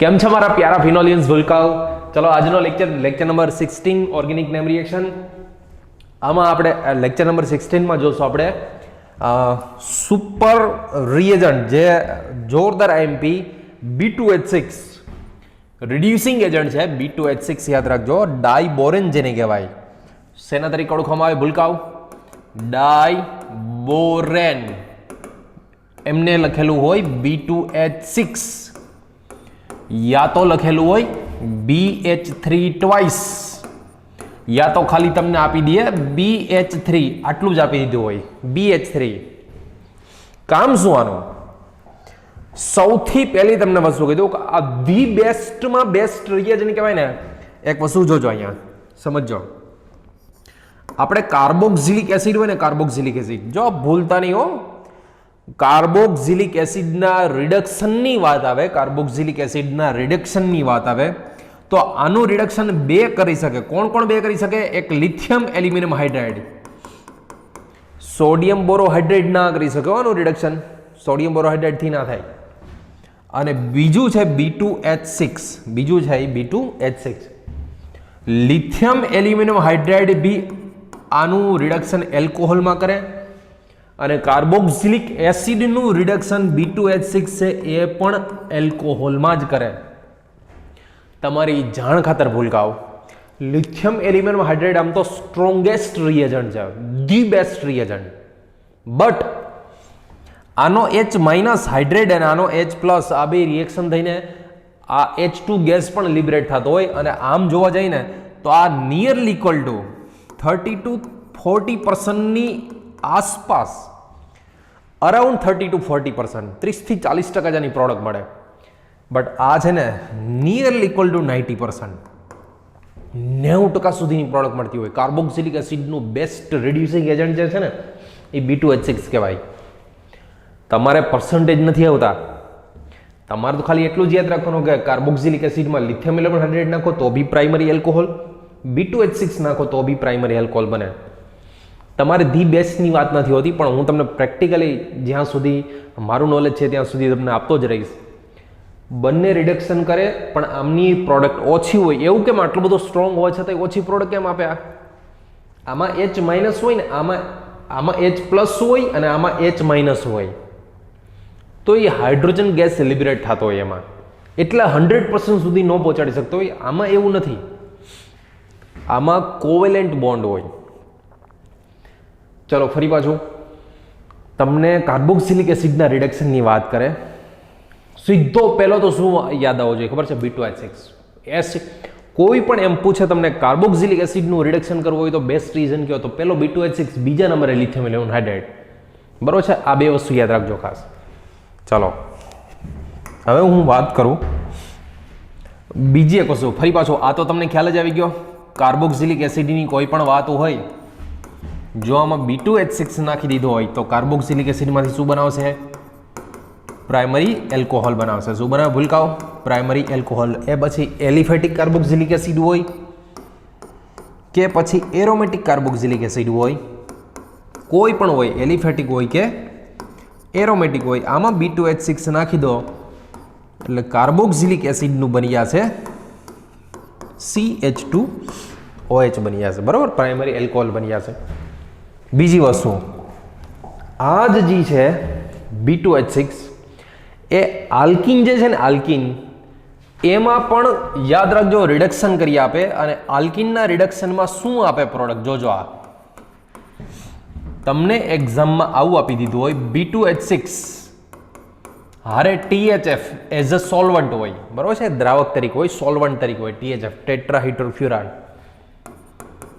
કેમ છે મારા પ્યારા ફિનોલિયન્સ ભૂલકાઓ? ચલો આજનો lecture number 16 organic name reaction. આમાં આપણે લેક્ચર નંબર 16 માં જોશું આપણે સુપર રિએજન્ટ જે જોરદાર આઈએમપી B2H6 રિડ્યુસિંગ એજન્ટ છે. B2H6 યાદ રાખજો. ડાયબોરેન જેને કહેવાય. શેના તરીકે ઓળખવામાં આવે ભૂલકાઓ? ડાયબોરેન. એમને લખેલું હોય B2H6 યા તો લખેલું હોય BH3 ટ્વાઇસ યા તો ખાલી તમને આપી દે BH3 આટલું જ આપી દીધું હોય BH3. કામ શું આનું? સૌથી પહેલી તમને વસ્તુ કીધું કે આ ધી બેસ્ટમાં બેસ્ટ રિએજન્ટ કહેવાય ને. એક વસ્તુ જોજો અહીંયા સમજો. આપણે કાર્બોક્સિલિક એસિડ હોય ને, કાર્બોક્સિલિક એસિડ જો ભૂલતા નહીં હો. કાર્બોક્સિલિક એસિડના રિડક્શનની વાત આવે, કાર્બોક્સિલિક એસિડના રિડક્શનની વાત આવે તો આનું રિડક્શન બે કરી શકે. કોણ કોણ બે કરી શકે? એક લિથિયમ એલ્યુમિનિયમ હાઇડ્રાઇડ, સોડિયમ બોરોહાઇડ્રેટ ના કરી શકે આનું રિડક્શન, સોડિયમ બોરોહાઇડ્રેટ થી ના થાય. અને બીજું છે B2H6, બીજું છે B2H6. લિથિયમ એલ્યુમિનિયમ હાઇડ્રાઇડ બી આનું રિડક્શન એલ્કોહોલમાં કરે અને કાર્બોક્સિલિક એસિડનું રિડક્શન B2H6 છે એ પણ એલ્કોહોલમાં જ કરે. તમારી જાણ ખાતર ભૂલકાઓ, લિથિયમ એલ્યુમિનિયમ હાઇડ્રાઇડ આમ તો સ્ટ્રોંગેસ્ટ રિએજન્ટ છે, ધી બેસ્ટ રિએજન્ટ. બટ આનો H- હાઇડ્રેટ અને આનો H+ આ બે રિએક્શન થઈને આ H2 ગેસ પણ લિબરેટ થતો હોય અને આમ જોવા જઈએ ને તો આ નિયરલી ઇક્વલ ટુ 30 to 40%ની આસપાસ, અરાઉન્ડ 30 to 40%, 30 થી 40% જેની પ્રોડક્ટ મળે. બટ આ છે ને નિયરલી ઇક્વલ ટુ 90%, 90% સુધીની પ્રોડક્ટ મળતી હોય. કાર્બોક્સિલિક એસિડનું બેસ્ટ રિડ્યુસિંગ એજન્ટ જે છે ને એ B2H6 કહેવાય. તમારે પર્સન્ટેજ નથી આવતા, તમારે તો ખાલી એટલું જ યાદ રાખવાનું કે કાર્બોક્સિલિક એસિડમાં લિથિયમ એલ્યુમિનિયમ હાઇડ્રેટ નાખો તો બી પ્રાઇમરી એલ્કોહોલ, B2H6 નાખો તો બી પ્રાઇમરી એલ્કોહોલ બને. તમારે ધી બેસ્ટની વાત નથી હોતી, પણ હું તમને પ્રેક્ટિકલી જ્યાં સુધી મારું નોલેજ છે ત્યાં સુધી તમને આપતો જ રહીશ. બંને રિડક્શન કરે પણ આમની પ્રોડક્ટ ઓછી હોય. એવું કેમ? આટલું બધું સ્ટ્રોંગ હોવા છતાં ઓછી પ્રોડક્ટ કેમ આપે? આમાં H- હોય ને, આમાં H+ હોય અને આમાં H- હોય તો એ હાઇડ્રોજન ગેસ લિબરેટ થતો હોય એમાં, એટલે 100% સુધી ન પહોંચાડી શકતો હોય. આમાં એવું નથી, આમાં કોવેલેન્ટ બોન્ડ હોય. ચલો ફરી પાછું તમને કાર્બોક્સિલિક એસિડના રિડક્શનની વાત કરે, સીધો પહેલો તો શું યાદ આવવો જોઈએ ખબર છે? B2H6. કોઈ પણ એમ પૂછે તમને કાર્બોક્સિલિક એસિડનું રિડક્શન કરવું હોય તો બેસ્ટ રીઝન કયો? તો પહેલો B2H6, બીજા નંબરે લિથિયમ એલ્યુમિનિયમ હાઇડ્રાઇડ. બરોબર છે? આ બે વસ્તુ યાદ રાખજો ખાસ. ચાલો હવે હું વાત કરું બીજી એક વસ્તુ. ફરી પાછો આ તો તમને ખ્યાલ જ આવી ગયો. કાર્બોક્સિલિક એસિડની કોઈ પણ વાત હોય, જો આમાં B2H6 નાખી દીધો હોય તો કાર્બોક્સિલિક એસિડમાંથી શું બનાવશે? પ્રાઇમરી એલ્કોહોલ બનાવશે. શું બનાવે ભૂલકાઓ? Primary alcohol. એ પછી એલિફેટિક કાર્બોક્સિલિક એસિડ હોય કે પછી એરોમેટિક કાર્બોક્સિલિક એસિડ હોય, કોઈ પણ હોય, એલિફેટિક હોય કે એરોમેટિક હોય, આમાં B2H6 નાખી દો એટલે કાર્બોક્સિલિક એસિડનું બની જશે CH2OH બની જશે. બરાબર? પ્રાઇમરી એલ્કોહોલ બની જશે. બીજી વસ્તુ, આ જ જે છે B2H6 એ આલ્કીન જે છે ને, આલ્કીન એમાં પણ યાદ રાખજો રિડક્શન કરી આપે. અને આલ્કીનના રિડક્શનમાં શું આપે પ્રોડક્ટ? જોજો, આ તમને એક્ઝામમાં આવું આપી દીધું હોય B2H6 હારે THF એઝ અ સોલ્વન્ટ હોય. બરોબર છે? દ્રાવક તરીકે હોય, સોલ્વન્ટ તરીકે હોય THF, ટેટ્રાહાઇડ્રોફ્યુરાન.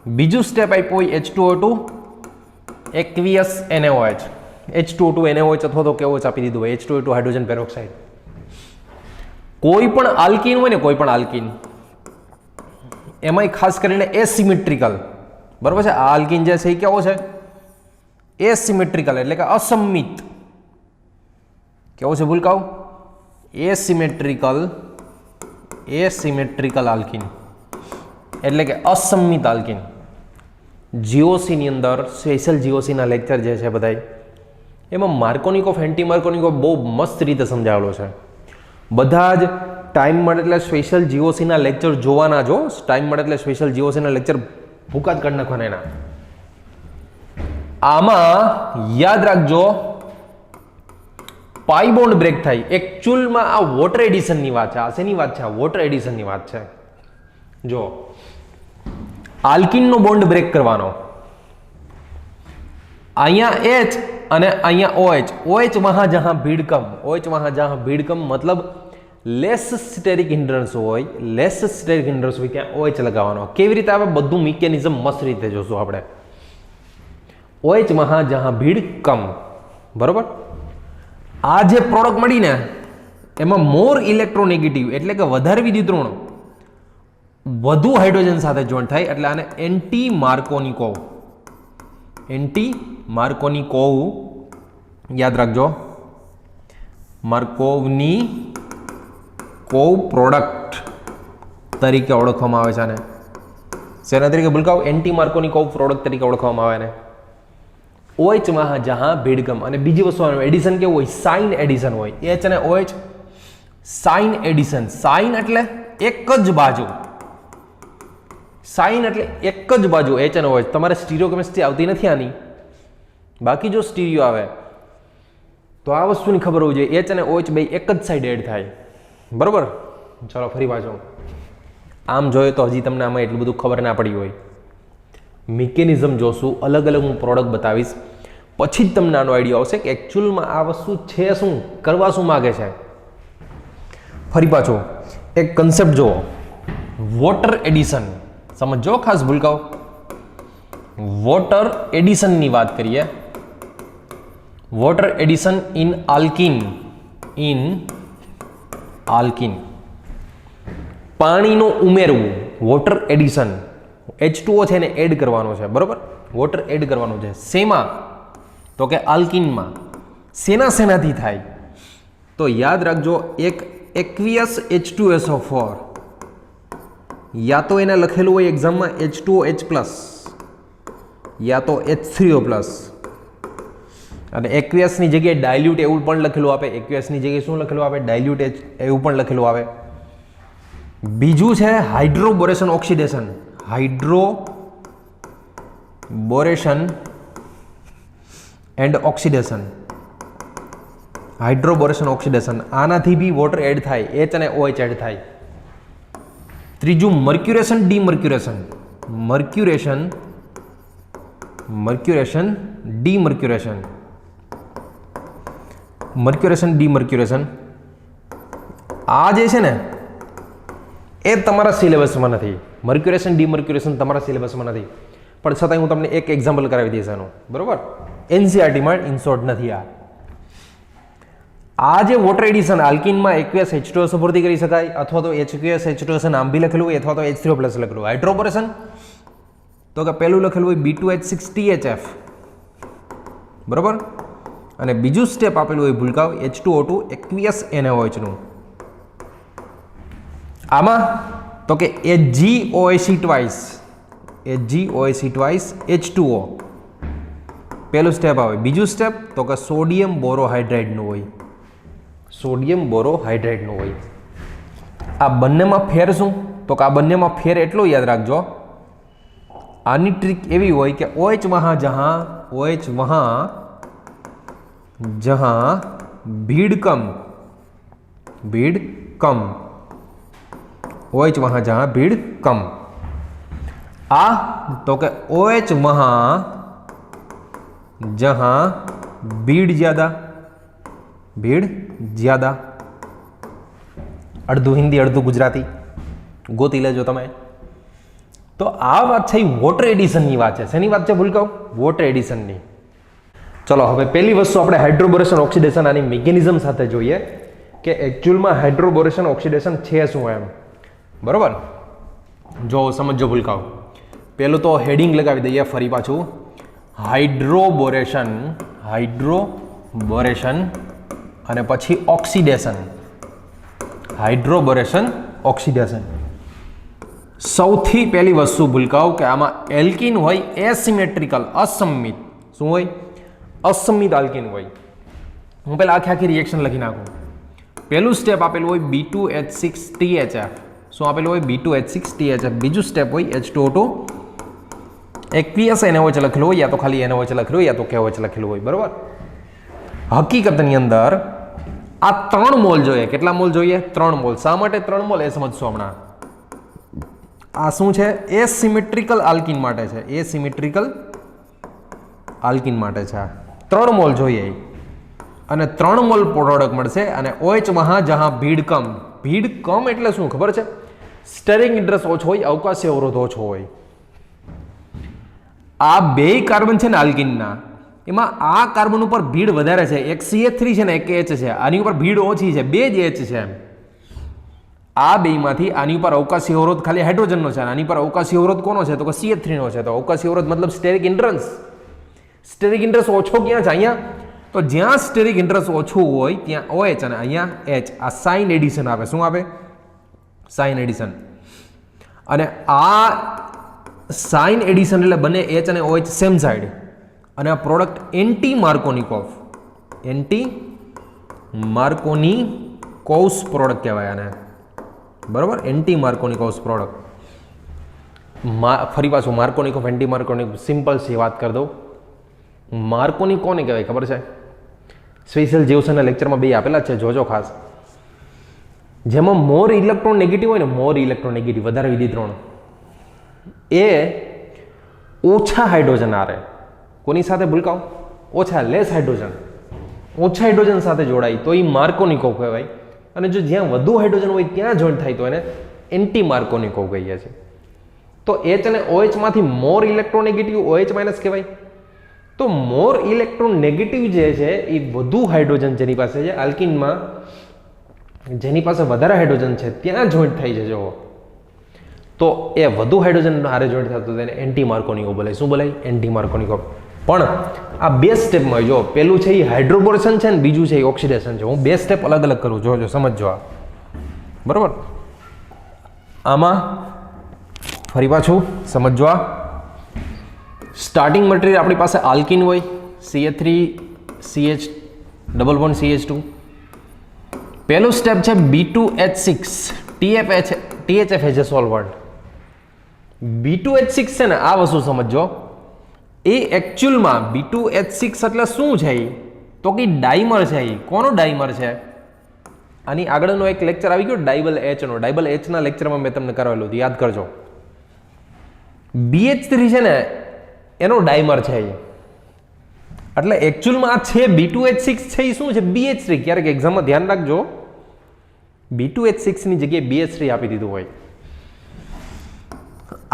બીજું સ્ટેપ આપ્યું હોય H2O2 aqueous NaOH, H2O2 NaOH અથવા તો કેવો આપી દીધું હોય H2O2 હાઇડ્રોજન પેરોક્સાઇડ. કોઈ પણ આલ્કીન હોય ને, કોઈ પણ આલ્કીન એમાંય ખાસ કરીને એસિમેટ્રિકલ. બરોબર છે? આ આલ્કીન જે છે એ કેવો છે? એસિમેટ્રિકલ એટલે કે અસમમિત. કેવો છે ભૂલકાઓ? એસિમેટ્રિકલ આલ્કીન એટલે કે અસમમિત આલ્કીન. જીઓસીની અંદર સ્પેશિયલ જીઓસીના લેક્ચર જે છે બધાય એમાં માર્કોનિક ઓફ એન્ટી માર્કોનિક ઓફ બહુ મસ્ત રીતે સમજાવેલો છે. બધા જ ટાઈમ મળે એટલે સ્પેશિયલ જીઓસીના લેક્ચર જોવાના જો. ટાઈમ મળે એટલે સ્પેશિયલ જીઓસીના લેક્ચર ભૂકા જ કરી નાખવાના એના. આમાં યાદ રાખજો પાઈ બોન્ડ બ્રેક થાય. એકચ્યુઅલમાં આ વોટર એડિશનની વાત છે. આ શેની વાત છે? આ વોટર એડિશનની વાત છે. જો આલ્કીનનો બોન્ડ બ્રેક કરવાનો, અહીંયા H અને અહીંયા OH. OH વહાં જહાં ભીડ કમ, OH વહાં જહાં ભીડ કમ મતલબ લેસ સ્ટેરિક હિન્ડ્રન્સ હોય, લેસ સ્ટેરિક હિન્ડ્રન્સ હોય ત્યાં OH લગાવવાનો. કેવી રીતે આવે બધું મિકેનિઝમ મસ્ત રીતે જોશું આપણે. OH વહાં જહાં ભીડ કમ, બરોબર. આ જે પ્રોડક્ટ મળી ને એમાં મોર ઇલેક્ટ્રોનેગેટિવ એટલે કે વધારે વિદ્યુત ઋણ વધુ હાઇડ્રોજન સાથે જોઈન્ટ થાય એટલે આને એન્ટી માર્કોનિકોવ, એન્ટી માર્કોનિકોવ યાદ રાખજો. માર્કોવની કોવ પ્રોડક્ટ તરીકે ઓળખવામાં આવે છે આને. શેના તરીકે ભૂલકાઓ? એન્ટી માર્કોનિકોવ પ્રોડક્ટ તરીકે ઓળખવામાં આવે ને. OH માં જહાં ભીડકમ. અને બીજી વસ્તુ એડિશન કેવું હોય? સાઇન એડિશન હોય. H અને OH સાઇન એડિશન. સાઇન એટલે એક જ બાજુ, સાઇન એટલે એક જ બાજુ H અને OH. તમારે સ્ટીરિયો કેમિસ્ટ્રી આવતી નથી આની, બાકી જો સ્ટીરિયો આવે તો આ વસ્તુની ખબર હોવી જોઈએ H અને OH બે એક જ સાઈડ એડ થાય, બરોબર. ચલો ફરી પાછો આમ જોઈએ તો હજી તમને આમાં એટલું બધું ખબર ના પડી હોય. મિકેનિઝમ જોશું, અલગ અલગ હું પ્રોડક્ટ બતાવીશ, પછી જ તમને આનો આઈડિયા આવશે કે એકચ્યુઅલમાં આ વસ્તુ છે શું, કરવા શું માગે છે. ફરી પાછો એક કન્સેપ્ટ જુઓ, વોટર એડિશન સમજો ખાસ ભૂલકાઓ. વોટર એડિશનની વાત કરીએ. Water addition in alkene, in alkene પાણીનું ઉમેરવું, વોટર એડિશન. H2O છે એને એડ કરવાનો છે, બરોબર. વોટર એડ કરવાનું છે. શેમાં? તો કે આલ્કીનમાં. શેનાથી થાય? તો યાદ રાખજો એક aqueous H2SO4 યા તો એને લખેલું હોય એક્ઝામમાં H2OH+, યા તો H3O+. અને aqueousની જગ્યાએ ડાયલ્યુટ એવું પણ લખેલું આપે. aqueousની જગ્યાએ શું લખેલું આપે? ડાયલ્યુટ એવું પણ લખેલું આવે. બીજું છે hydroboration oxidation. Hydroboration and oxidation. Hydroboration oxidation આનાથી બી વોટર એડ થાય, H અને OH એડ થાય. ત્રીજું મર્ક્યુરેશન ડીમર્ક્યુરેશન. મર્ક્યુરેશન ડીમર્ક્યુરેશન. મર્ક્યુરેશન ડીમર્ક્યુરેશન આ જે છે ને એ તમારા સિલેબસમાં નથી. મર્ક્યુરેશન ડીમર્ક્યુરેશન તમારા સિલેબસમાં નથી, પણ છતાંય હું તમને એક એક્ઝામ્પલ કરાવી દઈશ આનું, બરોબર. NCERTમાં ઇનશોર્ટ નથી આ. આ જે વોટર એડિશન આલ્કીનમાં aqueous H2SO4 થી કરી શકાય, અથવા તો aqueous H2SO નામ બી લખેલું હોય, અથવા તો H3O+ લખેલું હોય. હાઇડ્રોબોરેશન તો કે પહેલું લખેલું હોય B2H6THF, બરોબર. અને બીજું સ્ટેપ આપેલું હોય ભૂલકાઓ H2O2 aqueous NaOH નું. આમાં તો કે HgOAC twice, HgOAC twice H2O પહેલું સ્ટેપ આવે. બીજું સ્ટેપ તો કે સોડિયમ બોરોહાઇડ્રાઇડનું હોય, સોડિયમ બોરોહાઇડ્રાઇડનું હોય. આ બંનેમાં ફેર શું? તો કે આ બંનેમાં ફેર એટલો યાદ રાખજો, આની ટ્રીક એવી હોય કે OH વહાં જહાં ભીડ કમ, OH वहां जहां भीड़ कम. आ तो के OH वहां जहां भीड़ ज्यादा, अर्धु हिंदी अर्धु गुजराती गोती लेजो तमे. तो आ बात है वोटर एडिशन की बात है. शेनी बात है भूलकाओ? वोटर एडिशन की. चलो हवे पहली वस्तु આપણે હાઇડ્રોબોરેશન ઓક્સિડેશન આની મિકેનિઝમ સાથે જોઈએ કે એકચ્યુઅલમાં હાઇડ્રોબોરેશન ઓક્સિડેશન છે શું એમ, બરોબર. જો સમજો ભૂલકાઓ, પહેલું તો હેડિંગ લગાવી દઈએ ફરી પાછું, હાઇડ્રોબોરેશન અને પછી ઓક્સિડેશન. Hydroboration oxidation. સૌથી પહેલી વસ્તુ ભૂલકાઓ કે આમાં એલ્કીન હોય એસિમેટ્રિકલ, અસમમિત. શું હોય? અસમમિત આલ્કીન હોય. હું પહેલા આખી રિએક્શન લખી નાખું. પહેલું સ્ટેપ આપેલું હોય B2H6THF, શું આપેલું હોય B2H6THF, બીજું સ્ટેપ હોય H2O2 aqueous NaOH લખેલું હોય, યા તો ખાલી NaOH લખેલું હોય, યા તો KOH લખેલું હોય, બરોબર. હકીકતની અંદર આ 3 મોલ જોઈએ. કેટલા મોલ જોઈએ? 3 મોલ. શા માટે 3 મોલ એ સમજશો હમણાં. આ શું છે? એસિમેટ્રિકલ આલ્કીન માટે છે. એસિમેટ્રિકલ આલ્કીન માટે છે. 3 મોલ જોઈએ અને 3 મોલ પ્રોડક્ટ મળશે. અને OH વહાં જહાં ભીડ કમ એટલે શું ખબર છે? સ્ટેરિક ઇન્ટરેસ્ટ ઓછો હોય, અવકાશી અવરોધ ઓછો હોય. આ બે કાર્બન છે ને આલ્કીનના, એમાં આ કાર્બન ઉપર ભીડ વધારે છે. એક CH3 છે ને એક H છે. આની ઉપર ભીડ ઓછી છે, બે જ H છે. આ બેમાંથી આની ઉપર અવકાશી અવરોધ ખાલી હાઇડ્રોજનનો છે, આની પર અવકાશી અવરોધ કોનો છે? તો કે CH3 નો છે. તો અવકાશી અવરોધ મતલબ સ્ટેરિક ઇન્ટરેસ્ટ. સ્ટેરિક ઇન્ટરેસ્ટ ઓછો ક્યાં છે? અહીંયા. તો જ્યાં સ્ટેરિક ઇન્ટરેસ્ટ ઓછું હોય ત્યાં OH અને અહીંયા H. આ સાઇન એડિશન આપે. શું આપે? Sign addition. અને આ સાઇન એડિશન એટલે બને H અને OH સેમ સાઇડ. અને આ પ્રોડક્ટ એન્ટી માર્કોનિકોવ્સ પ્રોડક્ટ કહેવાય આને, બરાબર. Anti Markovnikov's product. ફરી પાછું માર્કોનિકોવ, એન્ટી માર્કોનિકોવ સિમ્પલ છે, વાત કરી દઉં. માર્કોનિક કોને કહેવાય ખબર છે? સ્પેશિયલ જીવસના લેક્ચરમાં બે આપેલા છે, જોજો ખાસ. જેમાં મોર ઇલેક્ટ્રોન નેગેટિવ હોય ને, મોર ઇલેક્ટ્રોન નેગેટિવ વધારે વિદ્યુતરણ, એ ઓછા હાઇડ્રોજન આરે. કોની સાથે ભૂલકાઓ? ઓછા હાઇડ્રોજન સાથે જોડાય તો એ માર્કોનિકોવ કહેવાય. અને જો જ્યાં વધુ હાઇડ્રોજન હોય ત્યાં જોઈન્ટ થાય તો એને એન્ટી માર્કોનિકોવ કહીએ છીએ. તો H અને OH માંથી મોર ઇલેક્ટ્રોનેગેટિવ OH માઇનસ કહેવાય. તો મોર ઇલેક્ટ્રોન નેગેટિવ જે છે એ વધુ હાઇડ્રોજન જેની પાસે છે આલ્કીનમાં, જેની પાસે વધારે હાઇડ્રોજન છે ત્યાં જોઈન્ટ થઈ છે. જો તો એ વધુ હાઇડ્રોજન હારે જોઈન્ટ થતું તેને એન્ટી માર્કોનિકોવ બોલાય. શું બોલાય? એન્ટી માર્કોનિકોવ. પણ આ બે સ્ટેપમાં જો પેલું છે એ હાઇડ્રોબોરેશન છે ને બીજું છે એ ઓક્સિડેશન છે. હું બે સ્ટેપ અલગ અલગ કરું, જોજો, સમજો આ, બરોબર. આમાં ફરી પાછું સમજો આ. સ્ટાર્ટિંગ મટીરિયલ આપણી પાસે આલ્કીન હોય, CH3CH ડબલ બોન્ડ CH2. પહેલું સ્ટેપ છે B2H6 THF as a solvent. B2H6 છે ને, આ વસ્તુ સમજો. એ એકચ્યુઅલમાં B2H6 એટલે શું છે? તો કે ડાઈમર છે. કોનો ડાઈમર છે? આની આગળનો એક લેક્ચર આવી ગયો ડાયબલ H નો. ડાયબલ H ના લેક્ચરમાં મેં તમને કરાવેલું હતું, યાદ કરજો. BH3 છે ને એનો ડાઈમર છે. એટલે એકચ્યુઅલમાં આ છે B2H6 છે એ શું છે? BH3. ક્યારેક એક્ઝામમાં ધ્યાન રાખજો, B2H6 ની જગ્યાએ BH3 આપી દીધું હોય.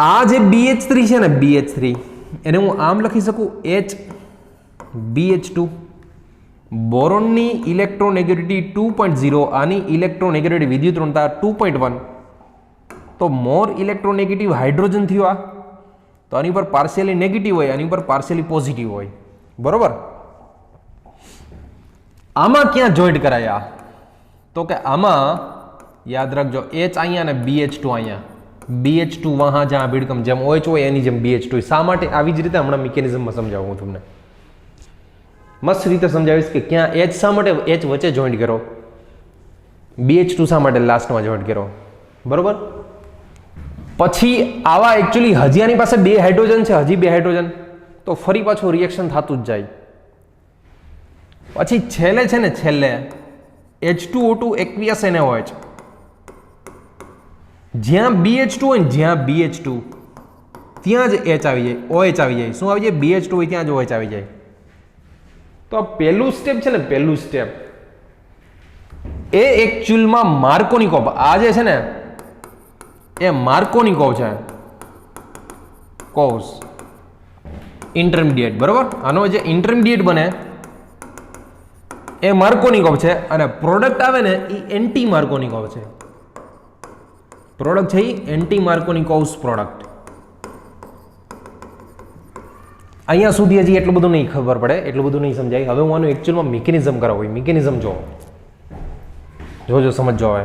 આ જે BH3 છે ને, BH3 એને હું આમ લખી શકું HBH2. બોરોનની ઇલેક્ટ્રોનેગેટિવિટી 2.0, આની ઇલેક્ટ્રોનેગેટિવિટી વિદ્યુતઋણતા 2.1. તો મોર ઇલેક્ટ્રોનેગેટિવ હાઇડ્રોજન થયો આ. તો આની ઉપર પાર્શિયલી નેગેટિવ હોય, આની ઉપર પાર્શિયલી પોઝિટિવ હોય, બરોબર. આમાં ક્યાં જોઈન્ટ કરાયા? તો કે આમાં યાદ રાખજો H અહીંયા અને BH2 અહીંયા. BH2 વહાં જ્યાં ભીડકમ, જેમ OH હોય એની જેમ BH2. શા માટે? આવી જ રીતે હમણાં મિકેનિઝમમાં સમજાવું હું તમને, મસ્ત રીતે સમજાવીશ કે ક્યાં H શા માટે H વચ્ચે જોઈન્ટ કરો, BH2 શા માટે લાસ્ટમાં જોઈન્ટ કરો, બરોબર. પછી આવા એકચ્યુઅલી હજી આની પાસે બે હાઇડ્રોજન છે, હજી બે હાઇડ્રોજન, તો ફરી પાછું રિએક્શન થતું જ જાય. પછી છેલ્લે છે ને, છેલ્લે H2O2 aqueous NaOH. જ્યાં BH2 હોય ને, જ્યાં BH2 ત્યાં જ H આવી જાય, OH આવી જાય. શું આવી જાય? BH2 હોય ત્યાં જ OH આવી જાય. તો આ પહેલું સ્ટેપ છે ને, પહેલું સ્ટેપ એ એકચ્યુઅલમાં માર્કોનિકોવ. આ જે છે ને એ માર્કોનિકોવ છે, કોવ્સ ઇન્ટરમીડિયેટ, બરોબર. આનો જે ઇન્ટરમીડિયેટ બને એ માર્કોનિકોવ છે. અને પ્રોડક્ટ આવે ને એ એન્ટી માર્કોનિકોવ છે. પ્રોડક્ટ છે એ એન્ટી માર્કોનિકોવ્સ પ્રોડક્ટ. અહીંયા સુધી હજી એટલું બધું નહીં ખબર પડે, એટલું બધું નહીં સમજાય. હવે હું આનું એકચ્યુઅલમાં મિકેનિઝમ કરાવું. મિકેનિઝમ જોજો, સમજો. હવે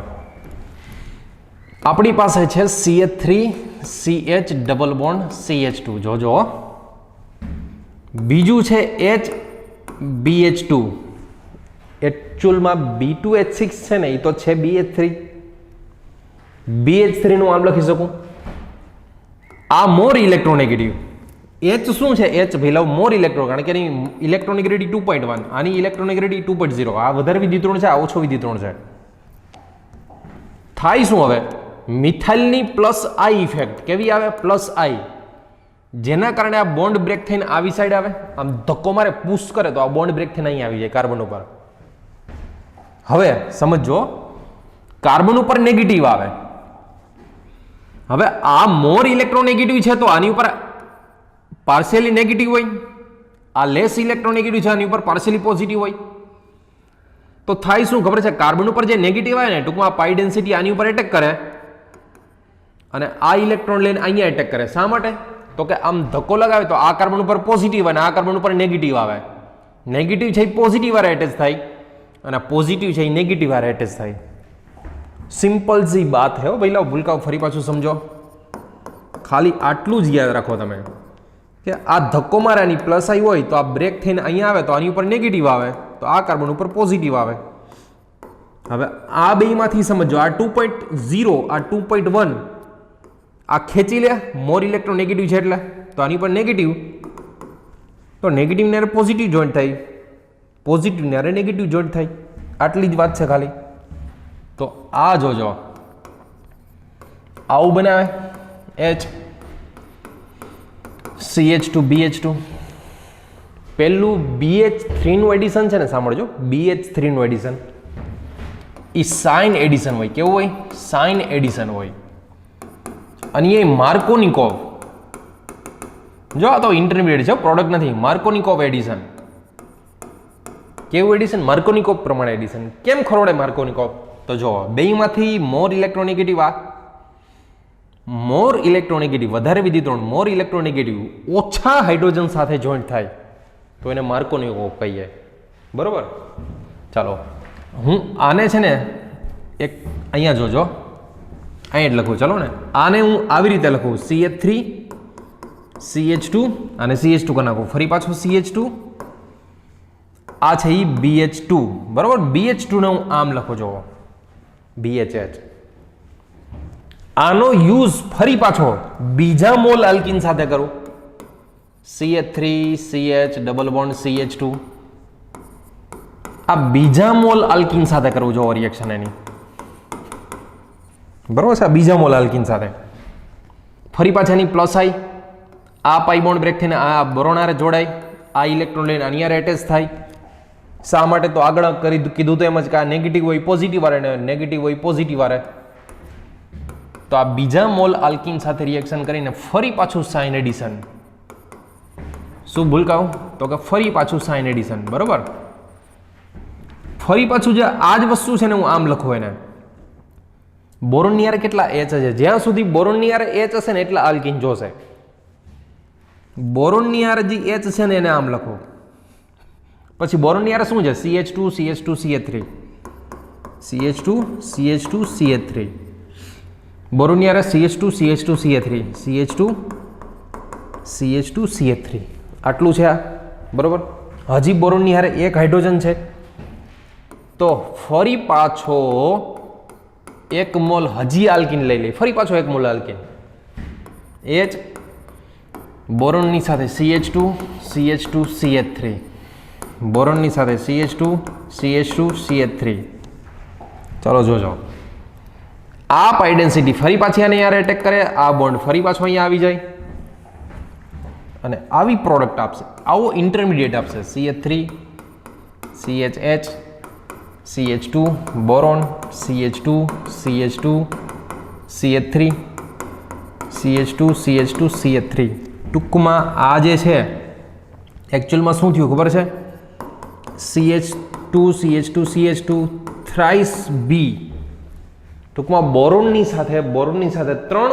આપણી પાસે છે CH3CH ડબલ બોન્ડ CH2. જોજો, બીજું છે HBH2. એકચ્યુઅલમાં B2H6 છે ને એ તો છે BH3. BH3 નું આમ લખી શકું. આ મોર ઇલેક્ટ્રોનેગેટિવ. H શું છે? H ભેલાવ મોર ઇલેક્ટ્રો, કારણ કે એની ઇલેક્ટ્રોનેગેટિવિટી 2.1, આની ઇલેક્ટ્રોનેગેટિવિટી 2.0. આ વધારે વિદ્યુતઋણ છે, આ ઓછો વિદ્યુતઋણ છે. થાય શું હવે? મિથાઇલની પ્લસ આઈ ઇફેક્ટ કેવી આવે? પ્લસ આઈ, જેના કારણે આ બોન્ડ બ્રેક થઈને આવી સાઈડ આવે. આમ ધક્કો મારે, પુશ કરે તો આ બોન્ડ બ્રેક થઈને અહીં આવી જાય કાર્બન ઉપર. હવે સમજો, કાર્બન ઉપર નેગેટિવ આવે. હવે આ મોર ઇલેક્ટ્રોનેગેટિવ છે તો આની ઉપર પાર્શિયલી નેગેટિવ હોય, આ લેસ ઇલેક્ટ્રોનેગેટિવ છે આની ઉપર પાર્શિયલી પોઝિટિવ હોય. તો થાય શું ખબર છે? કાર્બન ઉપર જે નેગેટિવ આવે ને, ટૂંકમાં પાઈ ડેન્સિટી આની ઉપર એટેક કરે અને આ ઇલેક્ટ્રોન લઈને અહીંયા એટેક કરે. શા માટે? તો કે આમ ધક્કો લગાવે તો આ કાર્બન ઉપર પોઝિટિવ અને આ કાર્બન ઉપર નેગેટિવ આવે. નેગેટિવ છે એ પોઝિટિવ વાળા એટેચ થાય અને પોઝિટિવ છે એ નેગેટિવ વાળા એટેચ થાય. સિમ્પલ સી બાત હે ભાઈ. લો ભૂલકાઓ ફરી પાછું સમજો, ખાલી આટલું જ યાદ રાખો તમે કે આ ધક્કો મારાની પ્લસ આઈ હોય તો આ બ્રેક થઈને અહીંયા આવે તો આની ઉપર નેગેટિવ આવે, તો આ કાર્બન ઉપર પોઝિટિવ આવે. હવે આ બેમાંથી સમજો, આ 2.0 આ 2.1 આ ખેંચી લે, મોર ઇલેક્ટ્રોનેગેટિવ છે એટલે, તો આની ઉપર નેગેટિવ, તો નેગેટિવ ને પોઝિટિવ જોઈન્ટ થાય, પોઝિટિવ ને નેગેટિવ જોઈન્ટ થાય. આટલી જ વાત છે ખાલી. તો આ જોજો, આવું બનાવે H CH2 BH2. પહેલું BH3 નું એડિશન છે ને, સાંભળજો, BH3 નું એડિશન એ સાઇન એડિશન હોય. કેવું હોય? સાઇન એડિશન હોય. અને એ માર્કોનિકોવ, જો આ તો ઇન્ટરમીડિયેટ છે, પ્રોડક્ટ નથી. માર્કોનિકોવ એડિશન. કેવું એડિશન? માર્કોનિકોવ પ્રમાણે એડિશન. કેમ ખરોડે માર્કોનિકોવ? તો જો બેમાંથી મોર ઇલેક્ટ્રોનેગેટિવ, આ મોર ઇલેક્ટ્રોનેગેટિવ વધારે વિદ્યુતઋણ, મોર ઇલેક્ટ્રોનેગેટિવ ઓછા હાઇડ્રોજન સાથે જોઈન્ટ થાય તો એને માર્કોનિકોવ કહીએ. બરોબર? ચાલો હું આને છે ને એક અહીંયા જોજો, અહીં જ લખું. ચલો ને, આને હું આવી રીતે લખું, CH3 CH2 અને CH2 કરી નાખું. ફરી પાછું CH2, આ છે એ BH2. બરોબર? BH2 ને હું આમ લખું, જોવો BHH. આનો યુઝ ફરી પાછો બીજા મોલ આલ્કિન સાથે કરું, CH3 CH double bond CH2. આ બીજા મોલ આલ્કિન સાથે કરવું, જો રિએક્શન એની. બરોબર છે? આ બીજા મોલ આલ્કિન સાથે ફરી પાછા એની પ્લસ આઈ, આ પાઈ બોન્ડ બ્રેક થઈને આ બોરોન હારે જોડાય, આ ઇલેક્ટ્રોન લઈને આની હારે એટેચ થાય. શા માટે? તો આગળ કીધું તો એમ જ કે આ નેગેટિવ હોય પોઝિટિવ વાળે ને નેગેટિવ હોય પોઝિટિવ વાળે. તો આ બીજા મોલ આલ્કિન સાથે રિએક્શન કરીને ફરી પાછું સાઇન એડિશન. શું ભૂલ કહું? તો કે ફરી પાછું સાઇન એડિશન. બરોબર? ફરી પાછું જે આ જ વસ્તુ છે ને, હું આમ લખું એને. બોરોનની યારે કેટલા H છે? જ્યાં સુધી બોરોનની યારે H હશે ને એટલા આલ્કિન જોશે. બોરોનની યારે જે H છે ને એને આમ લખો. પછી બોરોનની યારે શું છે? CH2 CH2 CH3 CH2 CH2 CH3. બોરોનની યારે CH2 CH2 CH3 CH2 CH2 CH3. આટલું છે આ. બરોબર? હજી બોરોનની યારે એક હાઇડ્રોજન છે, તો ફરી પાછો એક મોલ હજી આલ્કિન લઈ લે. ફરી પાછો એક મોલ આલ્કિન H, બોરોનની સાથે CH2 CH2 CH3, બોરોનની સાથે CH2 CH2 CH3. ચાલો જોજો, આ પાઈ ડેન્સિટી ફરી પાછી આને યાર એટેક કરે, આ બોન્ડ ફરી પાછો અહીંયા આવી જાય અને આવી પ્રોડક્ટ આપશે, આવો ઇન્ટરમીડિયેટ આપશે. CH3 CHH CH2 boron CH2 CH2 CH3 CH2 CH2 CH3. ટૂંકમાં આ જે છે એકચ્યુઅલમાં શું થયું ખબર છે? CH2 CH2 CH2 thrice B. ટૂંકમાં બોરોનની સાથે ત્રણ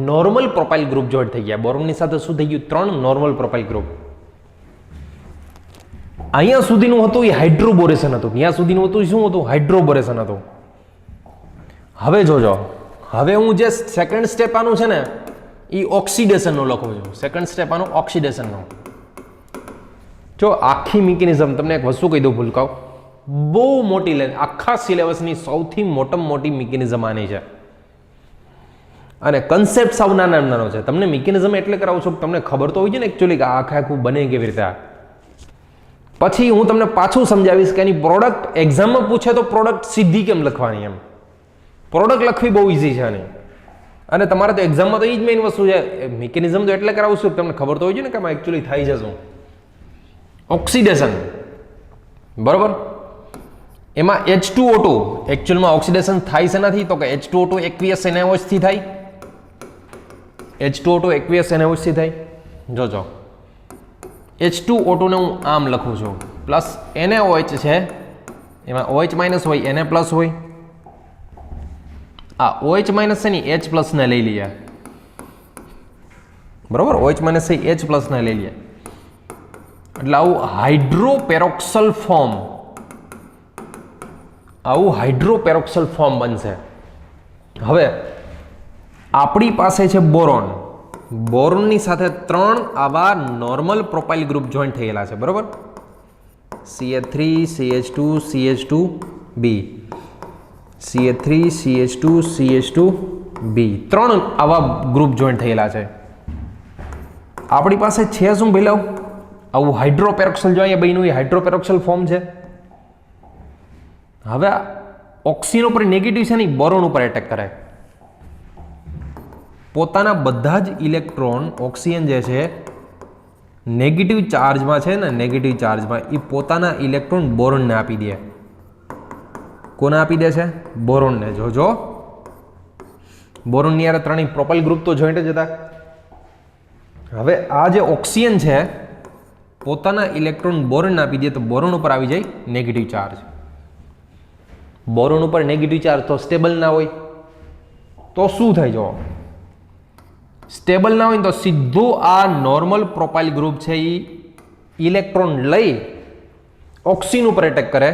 નોર્મલ પ્રોપાઇલ ગ્રુપ જોઈન્ટ થઈ ગયા. બોરોનની સાથે શું થઈ ગયું? ત્રણ નોર્મલ પ્રોપાઇલ ગ્રુપ. અહીંયા સુધીનું હતું એ હાઇડ્રોબોરેશન હતું, ત્યાં સુધીનું હતું શું હતું? હાઇડ્રોબોરેશન હતું. હવે જોજો, હવે હું જે સેકન્ડ સ્ટેપ આનું છે ને એ ઓક્સિડેશનનો લખું છું. સેકન્ડ સ્ટેપ આનું ઓક્સિડેશનનો. જો આખી મિકેનિઝમ તમને એક વસ્તુ કહી દઉં ભૂલકાઓ, બહુ મોટી લાઈન, આખા સિલેબસની સૌથી મોટી મિકેનિઝમ આની છે અને કન્સેપ્ટ સાવ નાનો છે. તમને મિકેનિઝમ એટલે કરાવું છું કે તમને ખબર તો હોય છે ને એકચ્યુઅલી કે આખું બને કેવી રીતે. પછી હું તમને પાછું સમજાવીશ કે એની પ્રોડક્ટ એક્ઝામમાં પૂછે તો પ્રોડક્ટ સીધી કેમ લખવાની, એમ પ્રોડક્ટ લખવી બહુ ઇઝી છે આની. અને તમારે તો એક્ઝામમાં તો એ જ મેઇન વસ્તુ છે. મિકેનિઝમ તો એટલે કરાવું છું કે તમને ખબર તો હોય છે ને કે આમાં એકચ્યુઅલી થાય છે શું. ઓક્સિડેશન, બરોબર. એમાં H2O2 એકચ્યુઅલમાં ઓક્સિડેશન થાય છે નથી તો કે H2O2 aqueous NaOH થી થાય. H2O2 aqueous NaOH થી થાય. જોજો H2O2 ને હું આમ લખું છું, પ્લસ NaOH છે એમાં OH માઇનસ હોય, Na પ્લસ હોય. આ OH માઇનસ છે ને H પ્લસ ને લઈ લઈએ, બરોબર. OH માઇનસ છે H પ્લસ ને લઈ લઈએ એટલે આવું હાઇડ્રોપેરોક્સલ ફોર્મ, બનશે. હવે આપણી પાસે છે બોરોન. બોરોનની સાથે 3 આવા નોર્મલ પ્રોપાઇલ ગ્રુપ જોઈન્ટ થયેલા છે, બરોબર. CH3 CH2 CH2b, CH3 CH2 CH2b, 3 આવા ગ્રુપ જોઈન્ટ થયેલા છે. આપણી પાસે છે શું ભઈલાઓ? આવું હાઇડ્રોપેરોક્સલ જો અહીંયા બન્યું એ હાઇડ્રોપેરોક્સલ ફોર્મ છે. હવે ઓક્સિજન ઉપર નેગેટિવ છે ને બોરોન ઉપર એટેક કરે. પોતાના બધા જ ઇલેક્ટ્રોન ઓક્સિજન જે છે નેગેટિવ ચાર્જમાં છે ને, નેગેટિવ ચાર્જમાં એ પોતાના ઇલેક્ટ્રોન બોરોનને આપી દે. કોને આપી દે છે? બોરોનને. જોજો બોરોનની યાર 3 પ્રોપાઇલ ગ્રુપ તો જોઈન્ટ જ હતા. હવે આ જે ઓક્સિજન છે પોતાના ઇલેક્ટ્રોન બોરોનને આપી દે તો બોરોન ઉપર આવી જાય નેગેટિવ ચાર્જ. બોરોન ઉપર નેગેટિવ ચાર્જ તો સ્ટેબલ ના હોય તો શું થાય? જો સ્ટેબલ ના હોય તો સીધું આ નોર્મલ પ્રોપાઇલ ગ્રુપ છે એ ઇલેક્ટ્રોન લઈ ઓક્સિજન ઉપર એટેક કરે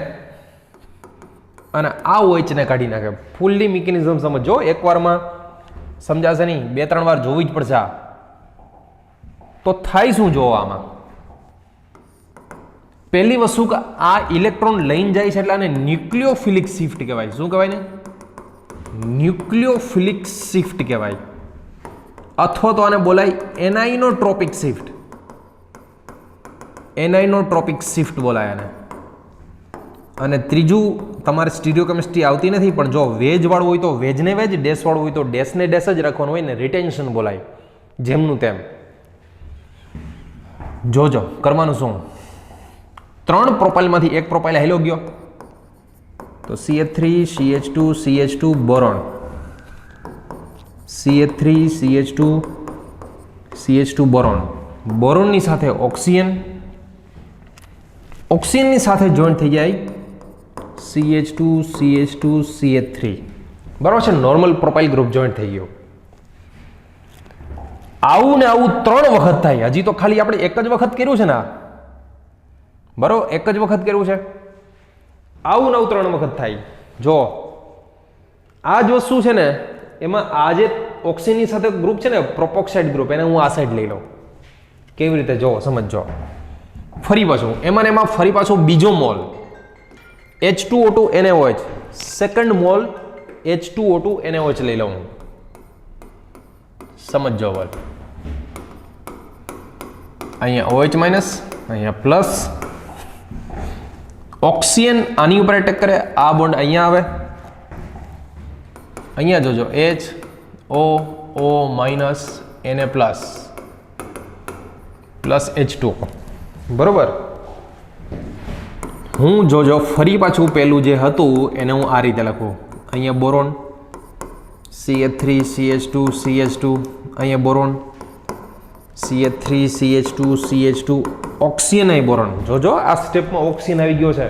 અને આ OH ને કાઢી નાખે. ફૂલ્લી મિકેનિઝમ સમજો, એકવારમાં સમજાશે નહીં, 2-3 વાર જોવી જ પડશે. તો થાય શું જોવો આમાં? પહેલી વસ્તુ કે આ ઇલેક્ટ્રોન લઈને જાય છે એટલે આને ન્યુક્લિયોફિલિક શિફ્ટ કહેવાય. શું કહેવાય ને? ન્યુક્લિયોફિલિક શિફ્ટ કહેવાય, અથવા તો આને બોલાય એનાઇનોટ્રોપિક શિફ્ટ. એનાઇનોટ્રોપિક શિફ્ટ બોલાય આને. અને ત્રીજું તમારે સ્ટીરિયોકેમિસ્ટ્રી આવતી નથી, પણ જો વેજ વાળું હોય તો વેજને વેજ, ડેશ વાળું હોય તો ડેશને ડેશ જ રાખવાનું હોય ને, રિટેન્શન બોલાય. જેમનું તેમ જોજો કરવાનું શું. 3 પ્રોપાઇલમાંથી એક પ્રોપાઇલ હેલો ગયો તો CH3 CH2 CH2 boron, CH3 CH2 CH2 boron. બોરોનની સાથે ઓક્સિજન, ઓક્સિજનની સાથે જોઈન્ટ થઈ જાય CH2 CH2 CH3, બરાબર છે. નોર્મલ પ્રોપાઇલ ગ્રુપ જોઈન્ટ થઈ ગયો. આવું ને આવું 3 વખત થાય. હજી તો ખાલી આપણે એક જ વખત કર્યું છે ને, બરોબર, એક જ વખત કર્યું છે. આવું ને આવું 3 વખત થાય. જો આ જ વસ્તુ છે ને એમાં આ જે ઓક્સિજનની સાથે ગ્રુપ છે ને પ્રોપોક્સાઇડ ગ્રુપ, એને હું આ સાઈડ લઈ લઉં. કેવી રીતે? જો સમજો. ફરી પાછું એમાં ફરી પાછો બીજો mall H2O2 NaOH, second mall H2O2 NaOH લઈ લઉં. સમજો હવે અહીંયા OH માઇનસ, અહીંયા પ્લસ. ઓક્સિજન આની ઉપર એટેક કરે, આ બોન્ડ અહીંયા આવે. અહીંયા જોજો HO minus Na plus plus H2O, બરોબર. હું જોજો ફરી પાછું પેલું જે હતું એને હું આ રીતે લખું. અહીંયા બોરોન CH3 CH2 CH2, અહીંયા boron CH3 CH2 CH2, oxygen અહીં બોરોન. જોજો આ સ્ટેપમાં ઓક્સિજન આવી ગયો છે.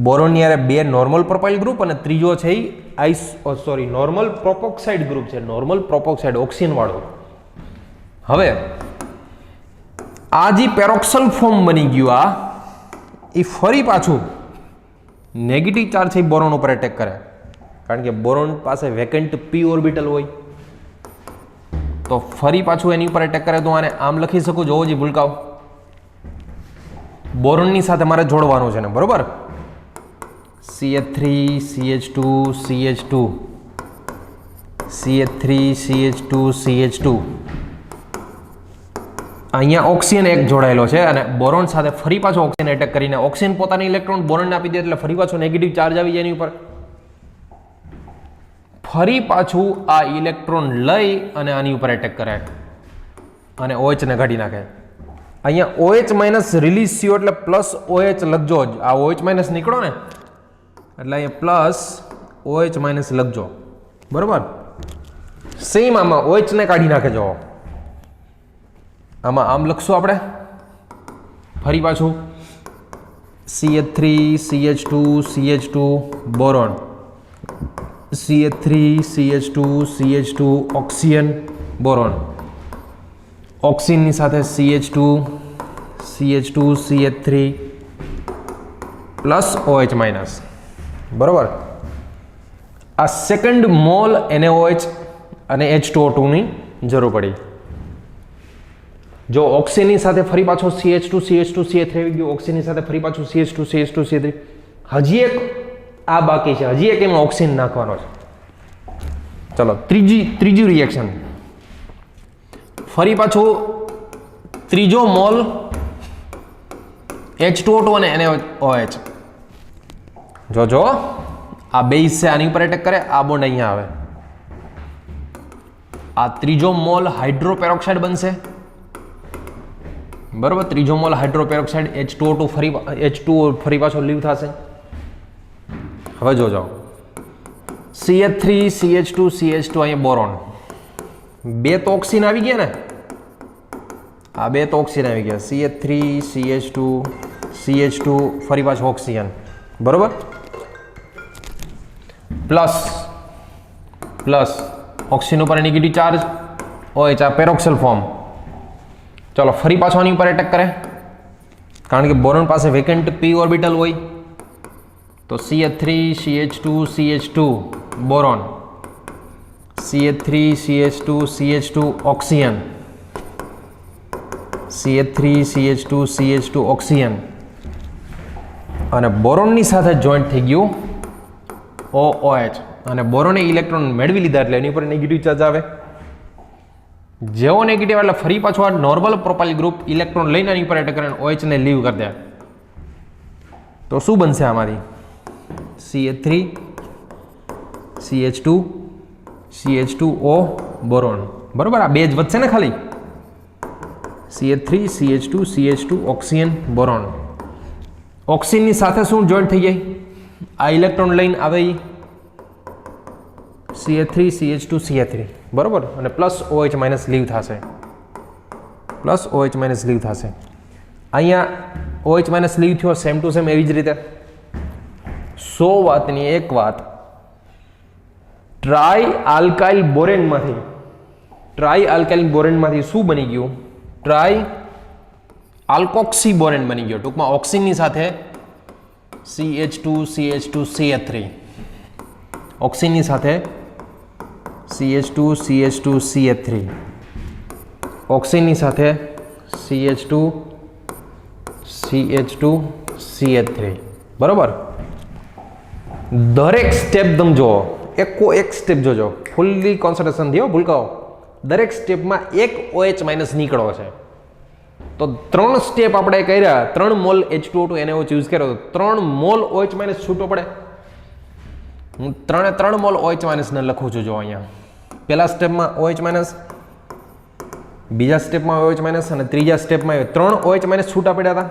બોરોનની યારે 2 નોર્મલ પ્રોપાઇલ ગ્રુપ અને ત્રીજો છે નોર્મલ પ્રોપોક્સાઇડ ગ્રુપ છે. નોર્મલ પ્રોપોક્સાઇડ ઓક્સિજન વાળો. હવે આ જે પેરોક્સલ ફોર્મ બની ગયું આ એ ફરી પાછું નેગેટિવ ચાર્જ છે બોરોન ઉપર એટેક કરે, કારણ કે બોરોન પાસે વેકન્ટ p ઓર્બિટલ હોય. તો ફરી પાછું એની ઉપર એટેક કરે તો આને આમ લખી શકું. જોવો જી ભૂલકાઓ, બોરોનની સાથે મારે જોડવાનું છે ને, બરોબર. CH3 CH2 CH2 CH3 CH2 CH2 અહીંયા ઓક્સિજન એક જોડાયેલો છે અને બોરોન સાથે ફરી પાછો ઓક્સિજન એટેક કરીને ઓક્સિજન પોતાની ઇલેક્ટ્રોન બોરોનને આપી દે એટલે ફરી પાછો નેગેટિવ ચાર્જ આવી જાય એની ઉપર. ફરી પાછું આ ઇલેક્ટ્રોન લઈ અને આની ઉપર એટેક કરે અને OH ને કાઢી નાખે. અહીંયા OH માઇનસ રિલીઝ થયો એટલે પ્લસ OH લખજો જ. આ OH માઇનસ નીકળો ને એટલે અહીંયા પ્લસ OH માઇનસ લખજો, બરોબર. સેમ આમાં OH ને કાઢી નાખે જો. આમાં આમ લખશું આપણે ફરી પાછું CH3 CH2 CH2 boron, CH3 CH2 CH2 oxygen boron, ઓક્સિજનની સાથે CH2 CH2 CH3 plus OH minus, બરોબર. આ સેકન્ડ મોલ NaOH અને H2O2 ની જરૂર પડી. જો ઓક્સિજનની સાથે ફરી પાછો CH2 CH2 CH3 આવી ગયું, ઓક્સિજનની સાથે ફરી પાછું CH2 CH2 CH3, હજી એક આ બાકી છે, હજી એક એમાં ઓક્સિજન નાખવાનો છે. ચલો ત્રીજું રિએક્શન, ફરી પાછું ત્રીજો મોલ H2O2 અને NaOH. જો આ બેઝ છે આની ઉપર એટેક કરે, આ બોન્ડ અહીંયા આવે, આ ત્રીજો મોલ હાઇડ્રોપેરોક્સાઇડ બનશે, બરોબર. ત્રીજો મોલ હાઇડ્રોપેરોક્સાઇડ H2O2 ફરી પાછો લીવ થશે. હવે જોજો CH3 CH2 CH2 અહીંયા બોરોન, બે તો ઓક્સિજન આવી ગયા ને, આ બે તો ઓક્સિજન આવી ગયા, CH3 CH2 CH2 ફરી પાછો ઓક્સિજન, બરોબર. પ્લસ ઓક્સિજન ઉપર નેગેટિવ ચાર્જ OH, આ પેરોક્સલ ફોર્મ. ચલો ફરી પાછો આની ઉપર એટેક કરે, કારણ કે બોરોન પાસે વેકેન્ટ p ઓર્બિટલ હોય, તો CH3 CH2 CH2 boron, CH3 CH2 CH2 oxygen, CH3 CH2 CH2 oxygen, અને બોરોનની સાથે જોઈન્ટ થઈ ગયું OH, અને બોરોને ઇલેક્ટ્રોન મેળવી લીધા એટલે એની ઉપર નેગેટિવ ચાર્જ આવે. જેવો નેગેટિવ એટલે ફરી પાછું આ નોર્મલ પ્રોપાઇલ ગ્રુપ ઇલેક્ટ્રોન લઈને આની ઉપર એટેક કરીને OH ને લીવ કરી દે. તો શું બનશે આમાંથી? CH3 CH2 CH2O બોરોન, બરોબર. આ બે જ વધશે ને ખાલી, CH3 CH2 CH2 oxygen boron. ઓક્સિજનની સાથે શું જોઈન્ટ થઈ જાય? આ ઇલેક્ટ્રોન લઈને આવે CH3 CH2 CH3, બરોબર. અને પ્લસ OH માઇનસ લીવ થશે, પ્લસ OH માઇનસ લીવ થશે. અહીંયા OH માઇનસ લીવ થયો સેમ ટુ સેમ એવી જ રીતે. 100 વાતની એક વાત, ટ્રાય આલ્કાઇલ બોરેનમાંથી શું બની ગયું? ટ્રાય આલ્કોક્સી બોરેન બની ગયો. ટૂંકમાં ઓક્સિજનની સાથે CH2 CH2 CH3, ઓક્સિજનની સાથે CH2 CH2 CH3, ઓક્સિજનની સાથે CH2 CH2 CH3, બરોબર. દરેક સ્ટેપ તમે જુઓ, એક સ્ટેપ જોજો, ફૂલ્લી કોન્સન્ટ્રેશન થયો, ભૂલકાઓ. દરેક સ્ટેપમાં એક OH માઇનસ નીકળો છે. તો 3 સ્ટેપ આપણે કર્યા, 3 મોલ H2O2 NaOH યુઝ કર્યો, 3 મોલ OH માઇનસ છૂટો પડે. હું 3 મોલ OH માઇનસ ને લખું છું જો અહીંયા. પહેલા સ્ટેપમાં OH માઇનસ, બીજા સ્ટેપમાં OH માઇનસ અને ત્રીજા સ્ટેપમાં 3 OH માઇનસ છૂટા પડ્યા હતા.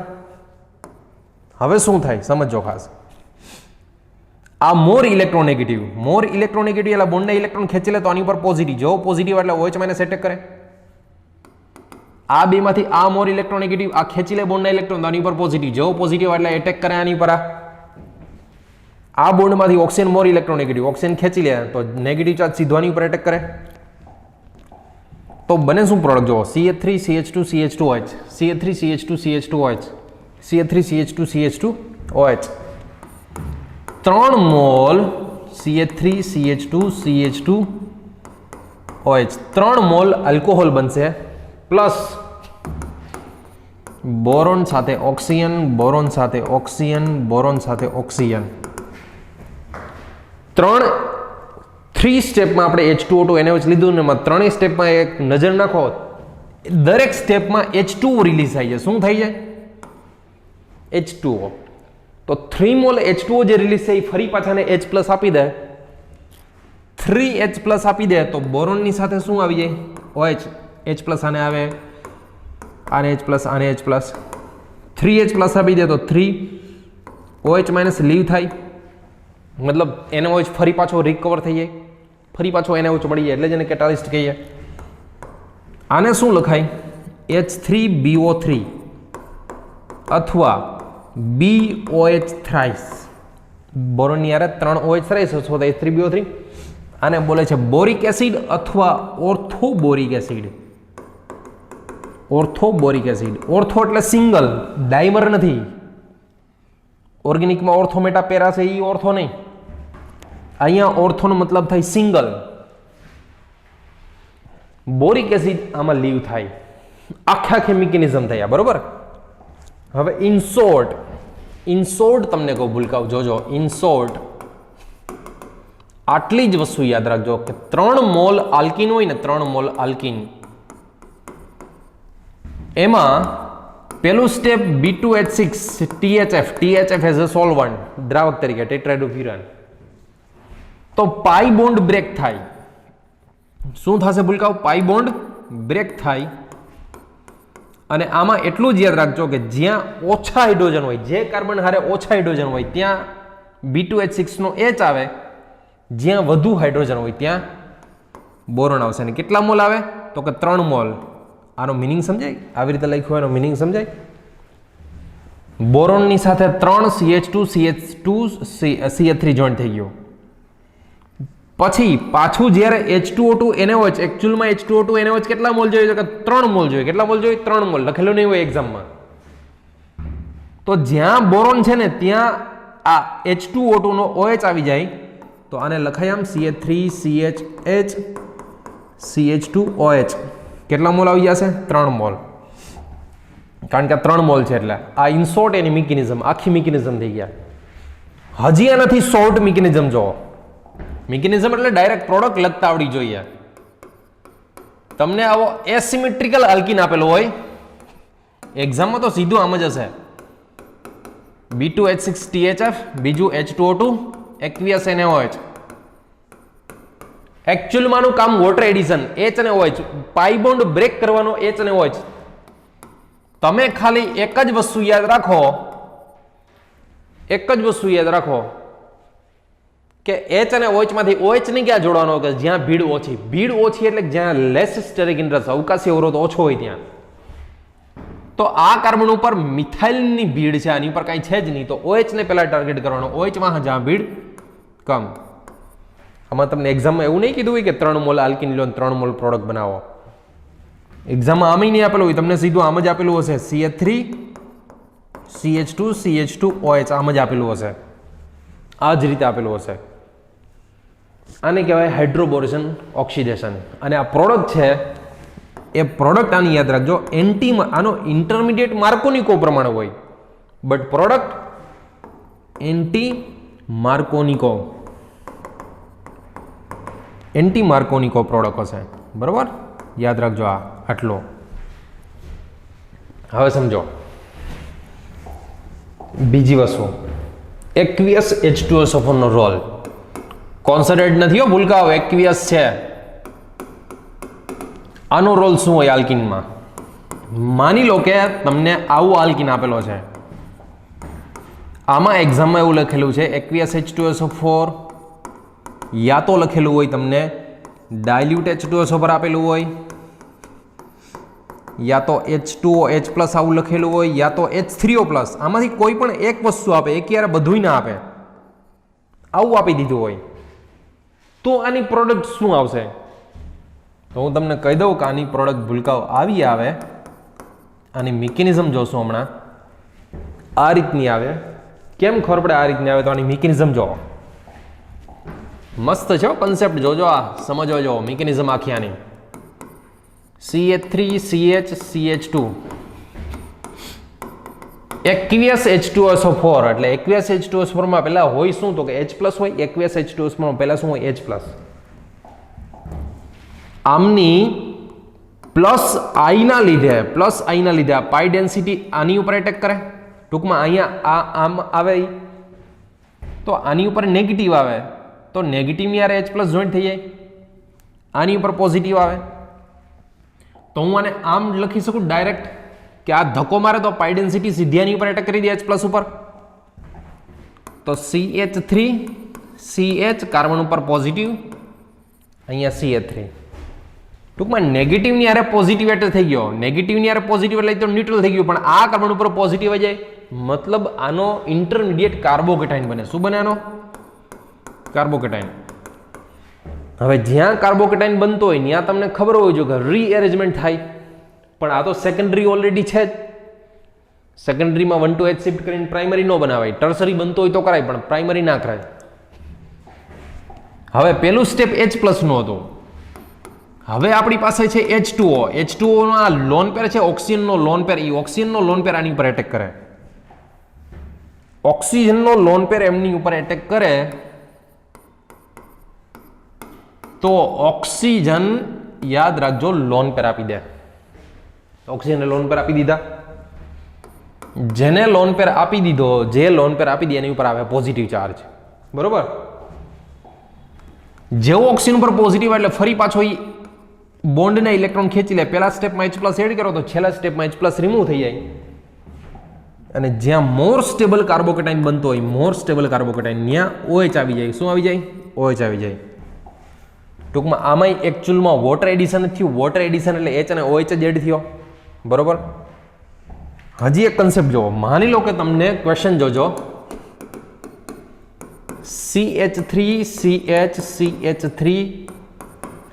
હવે શું થાય સમજો ખાસ. આ મોર ઇલેક્ટ્રોનેગેટિવ એટલે બોન્ડના ઇલેક્ટ્રોન ખેંચી લે તો આની ઉપર પોઝિટિવ, જો પોઝિટિવ એટલે OH માઇનસ એટેક કરે. આ બેમાંથી આ મોર ઇલેક્ટ્રોનેગેટિવ, આ ખેંચી લે બોન્ડના ઇલેક્ટ્રોન તો આની ઉપર પોઝિટિવ, જો પોઝિટિવ એટલે એટેક કરે આની પર. આ બોન્ડમાંથી ઓક્સિજન મોર ઇલેક્ટ્રોનેગેટિવ, ઓક્સિજન ખેંચી લે તો નેગેટિવ ચાર્જ સીધો આની ઉપર એટેક કરે. તો બને શું પ્રોડક્ટ જો CH3 CH2 CH2OH, CH3 CH2 CH2OH, CH3 CH2 CH2OH. 3 mall CH3 CH2 CH2OH, 3 mall alcohol બનશે, પ્લસ બોરોન સાથે ઓક્સિજન, બોરોન સાથે ઓક્સિજન, બોરોન સાથે ઓક્સિજન. થ્રી સ્ટેપમાં આપણે H2O2 NaOH લીધું ને એમાં ત્રણેય સ્ટેપમાં એક નજર નાખો, દરેક સ્ટેપમાં H2O રિલીઝ થાય છે. શું થાય છે? H2O. તો 3 મોલ H2O જે રિલીઝ છે એ ફરી પાછાને H પ્લસ આપી દે, 3H પ્લસ આપી દે તો બોરોનની સાથે શું આવી જાય? OH. H પ્લસ આને આવે, આને H પ્લસ, આને H પ્લસ, 3H પ્લસ આપી દે તો 3OH માઇનસ લીવ થાય, મતલબ NaOH ફરી પાછો રિકવર થઈ જાય, ફરી પાછો NaOH મળી જાય, એટલે જ એને કેટાલિસ્ટ કહીએ. આને શું લખાય? H3BO3 અથવા BOH થ્રાઇસ. બોરોનની યારે 3 OH થ્રાઇસ અથવા તો H3BO3. આને બોલે છે બોરિક એસિડ અથવા ઓર્થોબોરિક એસિડ. ઓર્થોબોરિક એસિડ. ઓર્થો એટલે સિંગલ, ડાઈમર નથી. ઓર્ગેનિકમાં ઓર્થો મેટા પેરા છે એ ઓર્થો નહીં. અહીંયા ઓર્થોનો મતલબ થાય સિંગલ. બોરિક એસિડ આમાં લીવ થાય, આખે મિકેનિઝમ થયા. બરોબર. હવે ઇનશોર્ટ તમને કહું ભૂલકાવ, જોજો ઇનશોર્ટ આટલી જ વસ્તુ યાદ રાખજો કે 3 મોલ આલ્કીન હોય ને, 3 મોલ આલ્કીન, એમાં પેલું step B2H6 THF as a solvent, દ્રાવક તરીકે ટેટ્રાઇડોફ્યુરાન. તો પાઈ બોન્ડ બ્રેક થાય. શું થશે ભૂલકાવ? પાઈ બોન્ડ બ્રેક થાય. અને આમાં એટલું જ યાદ રાખજો કે જ્યાં ઓછા હાઇડ્રોજન હોય, જે કાર્બન હારે ઓછા હાઇડ્રોજન હોય ત્યાં B2H6 નો H આવે, જ્યાં વધુ હાઇડ્રોજન હોય ત્યાં બોરોન આવશે. અને કેટલા મોલ આવે? તો કે 3 મોલ. આનો મિનિંગ સમજાય? આવી રીતે લખ્યું એનો મિનિંગ સમજાય? બોરોનની સાથે 3 CH2 CH3 જોઈન્ટ થઈ ગયો. પછી પાછું જ્યારે H2O2 NaOH, એકચ્યુઅલમાં H2O2 NaOH કેટલા મોલ જોઈએ? કે 3 મોલ જોઈએ. કેટલા મોલ જોઈએ? 3 મોલ. લખેલું નહીં હોય એક્ઝામમાં. તો જ્યાં બોરોન છે ને ત્યાં આ H2O2 નો OH આવી જાય તો આને લખાય આમ CH3CH CH2OH. કેટલા મોલ આવી જશે? 3 મોલ. કારણ કે 3 મોલ છે એટલે આ ઇનશોર્ટ એની મિકેનિઝમ, આખી મિકેનિઝમ થઈ ગયા. હજી આનાથી શોર્ટ મિકેનિઝમ જોવો. મિકેનિઝમ એટલે ડાયરેક્ટ પ્રોડક્ટ લખતા આવડી જોઈએ. તમને આવો એસિમેટ્રિકલ આલ્કીન આપેલો હોય એક્ઝામમાં તો સીધું આમ જ હશે. B2H6 THF, બીજું H2O2 aqueous NaOH. એકચ્યુઅલમાંનું કામ વોટર એડિશન, H અને OH, પાઈ બોન્ડ બ્રેક કરવાનો H અને OH. તમે ખાલી એક જ વસ્તુ યાદ રાખો, કે H અને OH માંથી OH ને ક્યાં જોડવાનો? કે જ્યાં ભીડ ઓછી. ભીડ ઓછી એટલે જ્યાં લેસ સ્ટેરિક ઇન્ટરેસ્ટ, અવકાશી અવરોધ ઓછો હોય ત્યાં. તો આ કાર્બન ઉપર મિથાઇલની ભીડ છે, આની ઉપર કાંઈ છે જ નહીં, તો OH ને પહેલા ટાર્ગેટ કરવાનો. OH માં જ્યાં ભીડ કમ. આમાં તમને એક્ઝામમાં એવું નહીં કીધું હોય કે 3 મોલ આલ્કીન લો 3 મોલ પ્રોડક્ટ બનાવો. એક્ઝામમાં આમ નહીં આપેલું હોય, તમને સીધું આમ જ આપેલું હશે, CH3 CH2 CH2OH આમ જ આપેલું હશે. આ જ રીતે આપેલું હશે. આને કહેવાય હાઇડ્રોબોરેશન ઓક્સિડેશન. અને આ પ્રોડક્ટ છે એ પ્રોડક્ટ આની યાદ રાખજો, આનો ઇન્ટરમીડિયેટ માર્કોનિકો પ્રમાણે હોય, બટ પ્રોડક્ટ એન્ટી માર્કોનિકો પ્રોડક્ટ હશે. બરોબર, યાદ રાખજો આ આટલો. હવે સમજો બીજી વસ્તુ, એક્વિયસ H2SO4 નો રોલ. કોન્સન્ટ્રેટ નથી હો ભૂલકાઓ, એક્વિયસ છે. આનો રોલ શું હોય આલ્કીનમાં? માની લો કે તમને આવું આલ્કીન આપેલો છે, આમાં એક્ઝામમાં એવું લખેલું છે એક્વિયસ H2SO4, યા તો લખેલું હોય તમને ડાયલ્યુટ H2SO4 આપેલું હોય, યા તો H2OH પ્લસ આવું લખેલું હોય, યા તો H3O પ્લસ. આમાંથી કોઈ પણ એક વસ્તુ આપે, એક યાર બધું ના આપે, આવું આપી દીધું હોય તો આની પ્રોડક્ટ શું આવશે? તો હું તમને કહી દઉં કે આની પ્રોડક્ટ ભૂલકાઓ આવી આવે. આની મિકેનિઝમ જોશો હમણાં, આ રીતની આવે. કેમ ખબર પડે આ રીતની આવે? તો આની મિકેનિઝમ જોવો, મસ્ત છે કન્સેપ્ટ, જોજો આ સમજવા જો મિકેનિઝમ આખી આની. CH3 CH CH2 aqueous H2SO4 એટલે aqueous H2SO4 માં પહેલા હોય શું તો કે H+ હોય. aqueous H2SO4 માં પહેલા શું હોય? H+. આમની પ્લસ આઈના લીધે આ પાઈ ડેન્સિટી આની ઉપર એટેક કરે. ટૂંકમાં અહીંયા આમ આવે તો આની ઉપર નેગેટિવ આવે તો નેગેટિવની યારે H+ જોઈન્ટ થઈ જાય. આની ઉપર પોઝિટિવ આવે તો હું આને આમ લખી શકું ડાયરેક્ટ કે આ ધક્કો મારે તો પાઈ ડેન્સિટી સીધી આની ઉપર એટેક કરી દે H+ ઉપર. તો CH3 CH કાર્બન ઉપર પોઝિટિવ, અહીંયા CH3. ટૂંકમાં નેગેટિવની યારે પોઝિટિવ એટેક થઈ ગયો. નેગેટિવની યારે પોઝિટિવ એટલે તો ન્યુટ્રલ થઈ ગયું, પણ આ કાર્બન ઉપર પોઝિટિવ આવી જાય મતલબ આનો ઇન્ટરમીડિયેટ કાર્બોકેટાઇન બને. શું બને આનો? કાર્બોકેટાઇન. હવે જ્યાં કાર્બોકેટાઇન બનતો હોય ત્યાં તમને ખબર હોવી જોઈએ કે રીએરેન્જમેન્ટ થાય, પણ આ તો સેકન્ડરી ઓલરેડી છે જ. સેકન્ડરીમાં 1 to H શિફ્ટ કરીને પ્રાઇમરી ન બનાવાય. ટર્સરી બનતો હોય તો કરાય, પણ પ્રાઇમરી ના કરાય. હવે પેલું સ્ટેપ H+ નું હતું. હવે આપણી પાસે છે H2O. H2O નો આ લોન પેર છે, ઓક્સિજનનો લોન પેર. એ ઓક્સિજનનો લોન પેર આની ઉપર એટેક કરે. ઓક્સિજનનો લોન પેર એમની ઉપર એટેક કરે તો ઓક્સિજન યાદ રાખજો લોન પેર આપી દે. ઓક્સિજનને લોન પેર આપી દીધા. જેને લોન પેર આપી દીધો, જે લોન પેર આપી દે એની ઉપર આવે પોઝિટિવ ચાર્જ. બરોબર? જેવો ઓક્સિજન ઉપર પોઝિટિવ એટલે ફરી પાછો બોન્ડના ઇલેક્ટ્રોન ખેંચી લે. પહેલા સ્ટેપમાં H+ એડ કરો તો છેલ્લા સ્ટેપમાં H+ રિમૂવ થઈ જાય. અને જ્યાં મોર સ્ટેબલ કાર્બોકેટાઇન બનતો હોય, મોર સ્ટેબલ કાર્બોકેટાઇન, ત્યાં OH આવી જાય. શું આવી જાય? OH આવી જાય. ટૂંકમાં આમાંય એકચ્યુઅલમાં વોટર એડિશન થયું. વોટર એડિશન એટલે H અને OH જ એડ થયો. બરોબર? હજી એક કન્સેપ્ટ જોવો. માની લો કે તમને ક્વેશ્ચન જોજો, CH3 CH CH3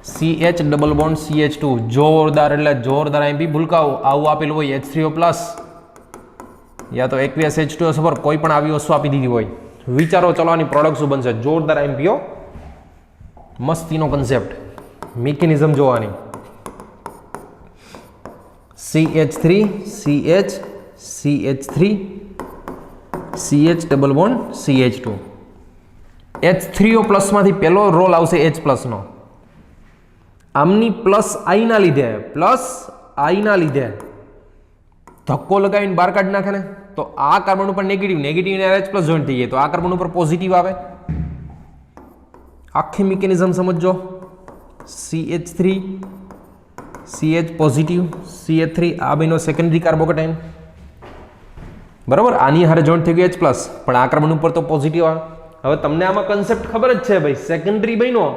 CH double bond CH2 જોરદાર એટલે જોરદાર. અહીં બી ભૂલકાઓ આવું આપેલું હોય H3O+, યા તો aqueous H2SO4 કોઈ પણ આવી વસ્તુ આપી દીધી હોય. વિચારો ચલો આની પ્રોડક્ટ શું બનશે. જોરદાર એમપીઓ, મસ્તીનો કન્સેપ્ટ. મિકેનિઝમ જોવાની. CH3 CH CH3 CH double bond CH2. H3O+ માંથી પહેલો રોલ આવશે H+ નો. આમની પ્લસ આઈના લીધે ધક્કો લગાવીને બહાર કાઢી નાખે ને, તો આ કાર્બન ઉપર નેગેટિવ H+ જોઈન્ટ થઈ જાય તો આ કાર્બન ઉપર પોઝિટિવ આવે. આખી મિકેનિઝમ સમજો. CH3 CH પોઝિટિવ, CH3 આ બેનો સેકન્ડરી કાર્બોકેટાઇન. બરાબર? આની હારે જોઈન્ટ થઈ ગયું H+, પણ આ કાર્બન ઉપર તો પોઝિટિવ આવે. હવે તમને આમાં કન્સેપ્ટ ખબર જ છે ભાઈ, સેકન્ડરી બન્યો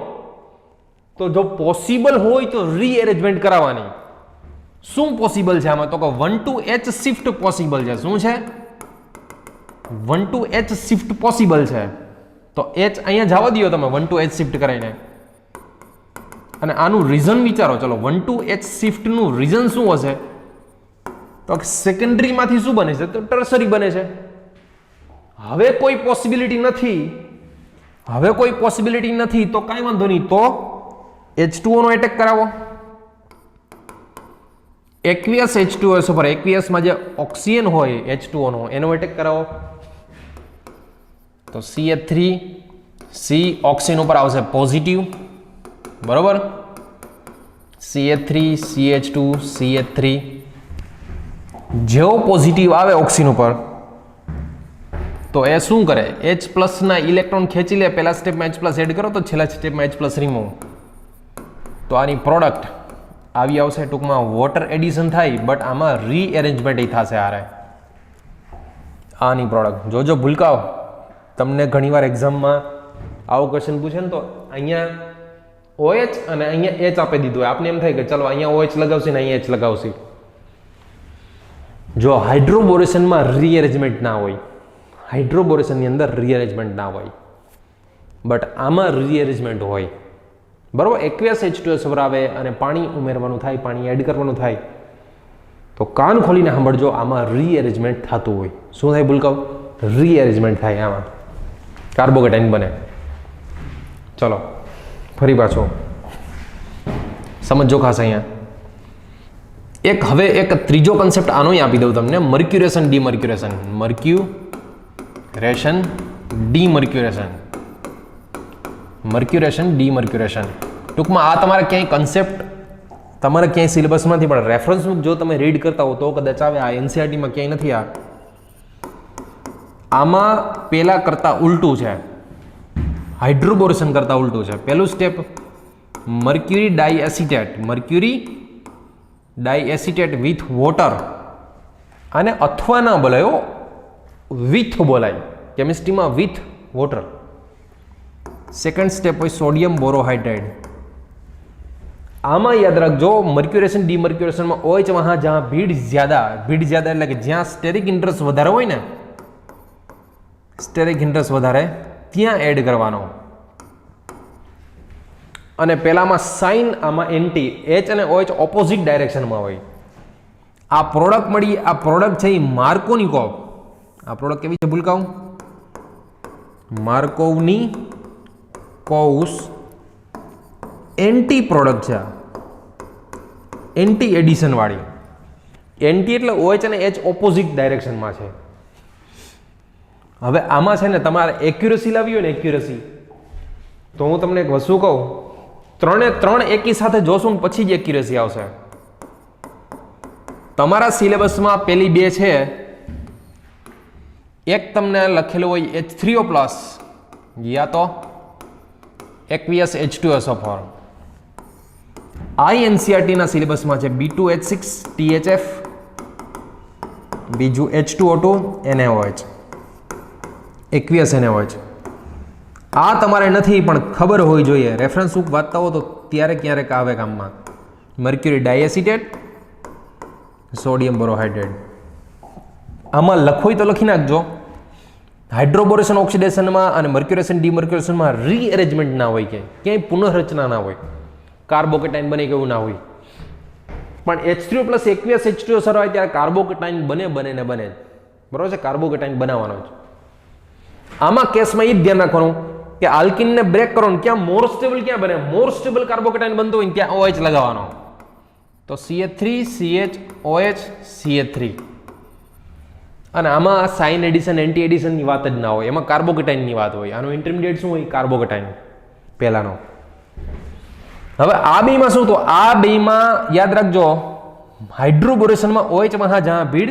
તો જો પોસિબલ હોય તો રીએરેન્જમેન્ટ કરાવવાની. શું પોસિબલ છે આમાં? તો કે 1 to H શિફ્ટ પોસિબલ છે. શું છે? 1 to H શિફ્ટ પોસિબલ છે. તો H અહીંયા જવા દો તમે 1 to H શિફ્ટ કરાવીને. અને આનું રીઝન વિચારો. ચલો 1 to H શિફ્ટ નું રીઝન શું હશે? તો સેકન્ડરી માંથી શું બને છે? તો ટર્સરી બને છે. હવે કોઈ પોસિબિલિટી નથી તો કાંઈ વાંધો નહીં. તો H2O નો એટેક કરાવો. aqueous H2SO4 aqueous માં જે ઓક્સિજન હોય H2O નો એનો એટેક કરાવો. તો CH3 C ઓક્સિજન ઉપર આવશે પોઝિટિવ. બરોબર? CH3 CH2 CH3 જેવો પોઝિટિવ આવે ઓક્સિજન ઉપર તો એ શું કરે? H+ ના ઇલેક્ટ્રોન ખેંચી લે. પહેલા સ્ટેપમાં H+ એડ કરો તો છેલ્લા સ્ટેપમાં H+ રિમૂવ. તો આની પ્રોડક્ટ આવી આવશે. ટૂંકમાં વોટર એડિશન થાય, બટ આમાં રીએરેન્જમેન્ટ થશે. આની પ્રોડક્ટ જોજો. ભૂલકાઓ તમને ઘણીવાર એક્ઝામમાં આવો ક્વેશ્ચન પૂછે ને તો અહીંયા OH અને અહીંયા H આપી દીધું હોય. આપને એમ થાય કે ચલો અહીંયા OH લગાવશે ને અહીંયા H લગાવશે. જો હાઇડ્રોબોરેશનમાં રીએરેન્જમેન્ટ ના હોય, હાઇડ્રોબોરેશનની અંદર રીએરેન્જમેન્ટ ના હોય, બટ આમાં રીએરેન્જમેન્ટ હોય. બરાબર? aqueous H2SO4 આવે અને પાણી ઉમેરવાનું થાય, પાણી એડ કરવાનું થાય તો કાન ખોલીને સાંભળજો, આમાં રીએરેન્જમેન્ટ થતું હોય. શું થાય ભૂલકાઓ? રીએરેન્જમેન્ટ થાય. આમાં કાર્બોકેટાઇન બને. ચલો ફરી પાછો સમજો ખાસ. અહીંયા એક હવે એક ત્રીજો કન્સેપ્ટ આનો આપી દઉં તમને, મર્ક્યુરેશન ડીમર્ક્યુરેશન. મર્ક્યુરેશન ડીમર્ક્યુરેશન, મર્ક્યુરેશન ડીમર્ક્યુરેશન. ટૂંકમાં આ તમારે ક્યાંય કન્સેપ્ટ તમારે ક્યાંય સિલેબસમાંથી પણ રેફરન્સ બુક જો તમે રીડ કરતા હો તો કદાચ આવે. આ એનસીઆરટીમાં ક્યાંય નથી. આમાં પેલા કરતાં ઉલટું છે, હાઇડ્રોબોરેશન કરતાં ઉલટું છે. પહેલું step mercury diacetate, mercury diacetate with water, અને અથવા ના બોલાય, વિથ બોલાય કેમિસ્ટ્રીમાં, વિથ વોટર. સેકન્ડ સ્ટેપ હોય સોડિયમ બોરોહાઇડ્રાઇડ. આમાં યાદ રાખજો મર્ક્યુરેશન ડીમર્ક્યુરેશનમાં OH વહાં જहाँ भीड़ ज्यादा એટલે કે જ્યાં સ્ટેરિક ઇન્ટરેસ્ટ વધારે હોય ને, સ્ટેરિક ઇન્ટરેસ્ટ વધારે ત્યાં એડ કરવાનો. અને પેલામાં સાઇન, આમાં એન્ટી. H અને OH ઓપોઝિટ ડાયરેક્શનમાં હોય. આ પ્રોડક્ટ મળી, આ પ્રોડક્ટ છે એ માર્કોનિકોવ. આ પ્રોડક્ટ કેવી છે ભૂલકાઉ? માર્કોવની કોઉસ એન્ટી પ્રોડક્ટ છે, એન્ટી એડિશન વાળી. એન્ટી એટલે OH અને H ઓપોઝિટ ડાયરેક્શનમાં છે. હવે આમાં છે ને તમારે એક્યુરેસી લાવી હોય ને, એક્યુરેસી, તો હું તમને એક વસ્તુ કહું, ત્રણે ત્રણ એકી સાથે જોશું ને પછી જ એક્યુરેસી આવશે. તમારા સિલેબસમાં પેલી બે છે, એક તમને લખેલું હોય H3O+, યા તો aqueous H2SO4. INCERT ના સિલેબસમાં છે B2H6 THF, બીજું H2O2 NaOH, aqueous NaOH. આ તમારે નથી પણ ખબર હોવી જોઈએ. રેફરન્સ બુક વાંચતા હો તો ત્યારે ક્યારેક આવે કામમાં. Mercury diacetate, sodium borohydrate. આમાં લખોય તો લખી નાખજો. હાઇડ્રોબોરેશન ઓક્સિડેશનમાં અને મર્ક્યુરેશન ડીમર્ક્યુરેશનમાં રીએરેન્જમેન્ટ ના હોય, ક્યાંય પુનઃરચના ના હોય, કાર્બોકેટાઇન બને કે એવું ના હોય. પણ H3O+ aqueous H2SO હોય ત્યારે કાર્બોકેટાઇન બને ને બને, બરોબર છે? કાર્બોકેટાઇન બનાવવાનો છે. આમાં કેસમાં એ જ ધ્યાન રાખવાનું કે આલ્કિનને બ્રેક કરો ને ક્યાં મોર સ્ટેબલ ક્યાં બને, મોર સ્ટેબલ કાર્બોકેટાઇન બનતો હોય ને ત્યાં OH લગાવવાનો. તો CH3 CHOH CH3. અને આમાં સાઇન એડિશન એન્ટી એડિશનની વાત જ ના હોય, એમાં કાર્બોકેટાઇનની વાત હોય. આનો ઇન્ટરમીડિયેટ શું હોય? કાર્બોકેટાઇન પહેલાનો. હવે આ બેમાં શું? તો આ બેમાં યાદ રાખજો, હાઇડ્રોબોરેશનમાં OH વહાં જहाँ ભીડ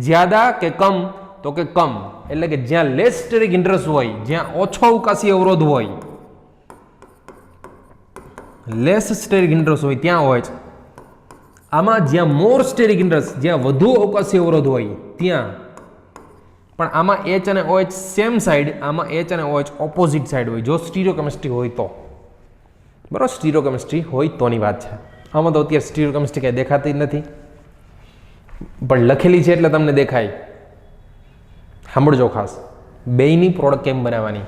જ્યાદા કે કમ, તો કે કમ, એટલે કે જ્યાં લેસ સ્ટેરિક ઇન્ટરેસ્ટ હોય, જ્યાં ઓછો અવકાશી અવરોધ હોય, લેસ સ્ટેરિક ઇન્ટરેસ્ટ હોય ત્યાં OH. આમાં જ્યાં મોર સ્ટેરિક ઇન્ટરેસ્ટ, જ્યાં વધુ અવકાશી અવરોધ હોય ત્યાં. પણ આમાં H અને OH સેમ સાઈડ, આમાં H અને OH ઓપોઝિટ સાઈડ હોય, જો સ્ટીરિયોકેમિસ્ટ્રી હોય તો. બરાબર, સ્ટીરિયોકેમિસ્ટ્રી હોય તોની વાત છે. આમાં તો અત્યારે સ્ટીરિયોકેમિસ્ટ્રી કંઈ દેખાતી જ નથી, પણ લખેલી છે એટલે તમને દેખાય. સાંભળજો ખાસ, બેયની પ્રોડક્ટ કેમ બનાવવાની.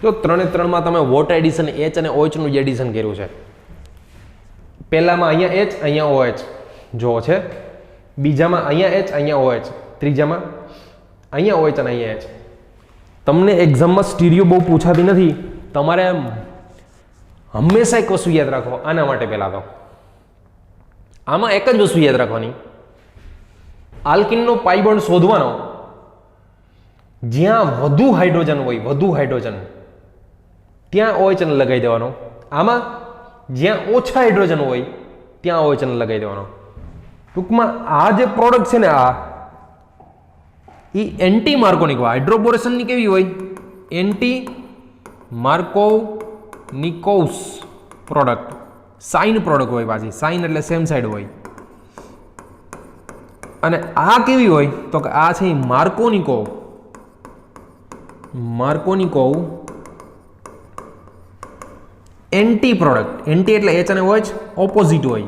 જો ત્રણે ત્રણમાં તમે વોટર એડિશન H અને OH નું જ એડિશન કર્યું છે. પહેલામાં અહીંયા H, અહીંયા OH જો છે, બીજામાં અહીંયા H, અહીંયા OH, ત્રીજામાં અહીંયા OH અને અહીંયા H. તમને એક્ઝામમાં સ્ટીરિયો બહુ પૂછાતી નથી. તમારે હંમેશા એક વસ્તુ યાદ રાખો, આના માટે પહેલા તો આમાં એક જ વસ્તુ યાદ રાખવાની, આલ્કિનનો પાઈ બોન્ડ શોધવાનો જ્યાં વધુ હાઇડ્રોજન હોય, વધુ હાઇડ્રોજન ત્યાં OH ને લગાવી દેવાનો. આમાં જ્યાં ઓછા હાઇડ્રોજન હોય ત્યાં OH ને લગાવી દેવાનો. ટૂંકમાં આ જે પ્રોડક્ટ છે ને, આ એ એન્ટી માર્કોનિક હાઇડ્રોબોરેશનની કેવી હોય? Anti Markovnikov's product, sign product હોય પાછી. સાઇન એટલે સેમ સાઈડ હોય. અને આ કેવી હોય? તો કે આ છે માર્કોનિકોવ, માર્કોનિકોવ એન્ટી પ્રોડક્ટ. એન્ટી એટલે H અને OH ઓપોઝિટ હોય.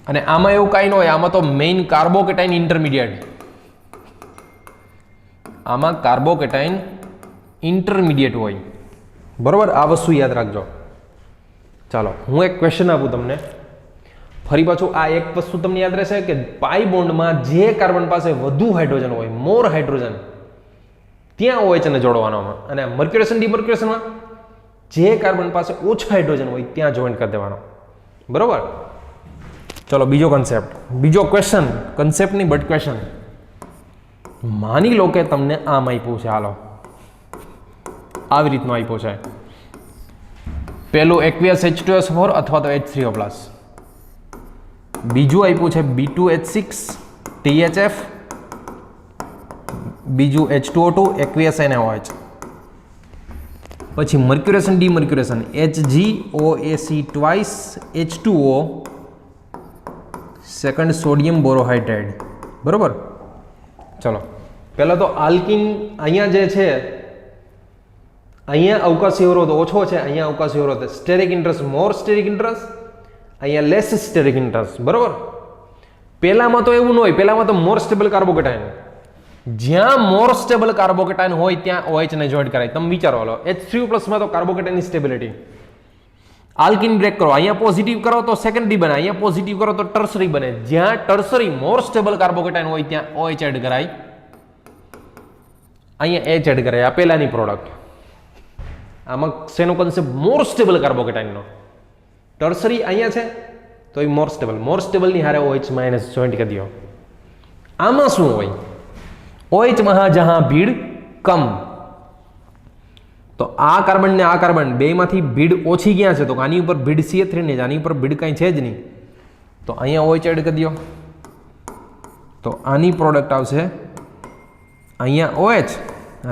અને આમાં એવું કાંઈ ન હોય, આમાં તો મેઇન કાર્બોકેટાઇન ઇન્ટરમીડિયેટ. આમાં કાર્બોકેટાઇન ઇન્ટરમીડિયેટ હોય, બરોબર? આ વસ્તુ યાદ રાખજો. ચાલો હું એક ક્વેશ્ચન આપું તમને ફરી પાછું. આ એક વસ્તુ તમને યાદ રહેશે કે પાઈ બોન્ડમાં જે કાર્બન પાસે વધુ હાઇડ્રોજન હોય, મોર હાઇડ્રોજન, ત્યાં OH ને જોડવાનો. અને મર્ક્યુરેશન ડીમર્ક્યુરેશનમાં જે કાર્બન પાસે ઓછા હાઇડ્રોજન હોય ત્યાં જોઈન્ટ કરી દેવાનો, બરોબર? ચલો બીજો કન્સેપ્ટ, બીજો ક્વેશ્ચન, કન્સેપ્ટ નહીં બટ ક્વેશ્ચન. માની લો કે તમને આમ આપ્યું છે, હાલો આવી રીતનું આપ્યું છે. પહેલું aqueous H2SO4 અથવા તો H3O+. બીજું આપ્યું છે B2H6 THF, બીજું H2O2 aqueous NaOH. પછી mercuration demercuration HgOAc twice H2O, second sodium borohydrate. બરોબર. ચલો પહેલાં તો આલ્કિન અહીંયા જે છે, અહીંયા અવકાશી અવરોધ ઓછો છે, અહીંયા અવકાશી અવરોધ સ્ટેરિક ઇન્ટરેસ્ટ મોર સ્ટેરિક ઇન્ટરેસ્ટ, અહીંયા લેસ સ્ટેરિક ઇન્ટરેસ્ટ. બરોબર. પહેલામાં તો એવું ન હોય, પહેલામાં તો મોર સ્ટેબલ કાર્બોકેટાઇન. જ્યાં મોર સ્ટેબલ કાર્બોકેટાઇન હોય ત્યાં OH ને જોઈન્ટ કરાય. તમે વિચારો, હાલો H3O+ માં તો કાર્બોકેટાઇનની સ્ટેબિલિટી. આલ્કિન બ્રેક કરો, અહીંયા પોઝિટિવ કરો તો સેકન્ડરી બને, અહીંયા પોઝિટિવ કરો તો ટર્સરી બને. જ્યાં ટર્સરી મોર સ્ટેબલ કાર્બોકેટાઇન હોય ત્યાં OH એડ કરાય, અહીંયા H એડ કરાય. આ પહેલાની પ્રોડક્ટ. આમાં શેનો કન્સેપ્ટ? મોર સ્ટેબલ કાર્બોકેટાઇનનો. ટર્સરી અહીંયા છે તો એ મોર સ્ટેબલની હારે OH માઇનસ જોઈન્ટ કરી દો. આમાં શું હોય? OH માં જહાં ભીડ કમ, તો આ કાર્બન ને આ કાર્બન બેમાંથી ભીડ ઓછી ક્યાં છે? તો આની ઉપર ભીડ CH3 ને આની ઉપર ભીડ કંઈ છે જ નહીં, તો અહીંયા OH એડ કરી દો. તો આની પ્રોડક્ટ આવશે અહીંયા OH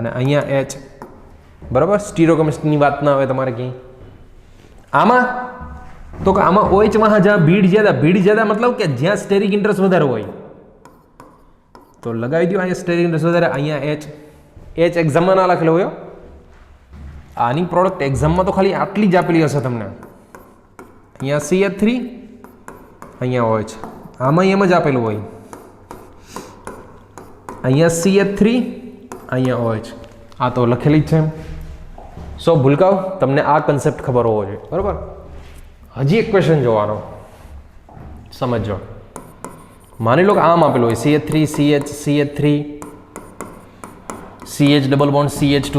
અને અહીંયા H. બરાબર. સ્ટીરિયોકેમિસ્ટ્રીની વાત ના આવે તમારે ક્યાંય. આમાં તો કે આમાં OH માં જ્યાં ભીડ જ્યાદા મતલબ કે જ્યાં સ્ટેરિક ઇન્ટરેસ્ટ વધારે હોય તો લગાવી દો અહીંયા સ્ટેરિક ઇન્ટરેસ્ટ વધારે, અહીંયા H એક્ઝામમાં ના લખેલો હોય. આની પ્રોડક્ટ એક્ઝામમાં તો ખાલી આટલી જ આપેલી હશે તમને. અહીંયા CH3, અહીંયા OH. આમાં એમ જ આપેલું હોય, અહીંયા CH3, અહીંયા OH. આ તો લખેલી જ છે. સો ભૂલકાઓ, તમને આ કન્સેપ્ટ ખબર હોવો જોઈએ. બરાબર. હજી એક ક્વેશ્ચન જોવાનો, સમજો. માની લો કે આમ આપેલું હોય CH3 CH3 CH double bond CH2.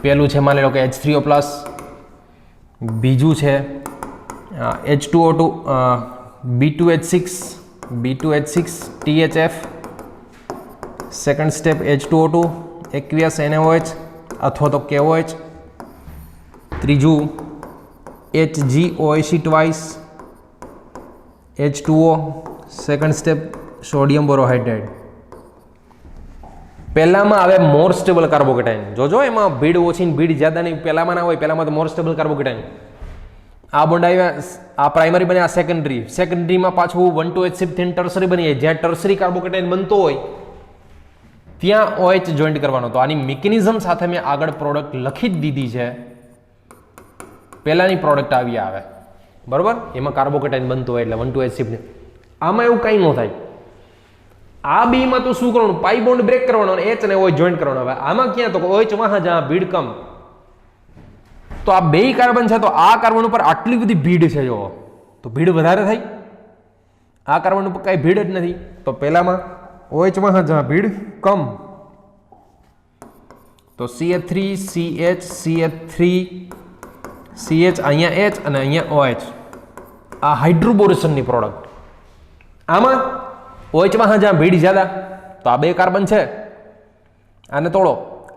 પહેલું છે માની લો કે H3O+, બીજું છે H2O2 B2H6 THF, second step H2O2 aqueous NaOH અથવા તો KOH, ત્રીજું HgOAc twice H2O, second step sodium borohydrate. પહેલામાં આવે મોર સ્ટેબલ કાર્બોકેટાઇન. જોજો એમાં ભીડ ઓછી ને ભીડ જ્યાદા નહીં, પહેલામાં ના હોય. પહેલામાં તો મોર સ્ટેબલ કાર્બોકેટાઇન. આ બોન્ડ આવ્યા, આ પ્રાઇમરી બને, આ સેકન્ડરીમાં પાછું 1,2H3 ટર્સરી બની જાય. જ્યાં ટર્સરી કાર્બોકેટાઇન બનતો હોય ત્યાં OH જોઈન્ટ કરવાનો. તો આની મિકેનિઝમ સાથે મેં આગળ પ્રોડક્ટ લખી જ દીધી છે. પહેલાની પ્રોડક્ટ આવી આવે, બરોબર. એમાં કાર્બોકેટાઇન બનતો હોય એટલે 1,2H3. આમાં એવું કંઈ ન થાય. આ બીમાં તો શું કરવાનું? પાઈ બોન્ડ બ્રેક કરવાનો અને H અને OH જોઈન્ટ કરવાનો. હવે આમાં ક્યાં? તો OH માં જ્યાં ભીડ કમ, તો આ બે કાર્બન છે તો આ કાર્બન ઉપર આટલી બધી ભીડ છે, જો તો ભીડ વધારે થાય. આ કાર્બન ઉપર કઈ ભીડ જ નથી. તો પહેલામાં OH માં જ્યાં ભીડ કમ, તો CH3 CH CH અહીંયા H અને અહીંયા OH. આ હાઇડ્રોબોરેશનની પ્રોડક્ટ. આમાં OH માં જ્યાં ભીડ જ્યાદા, તો આ બે કાર્બન છે, આને તોડો,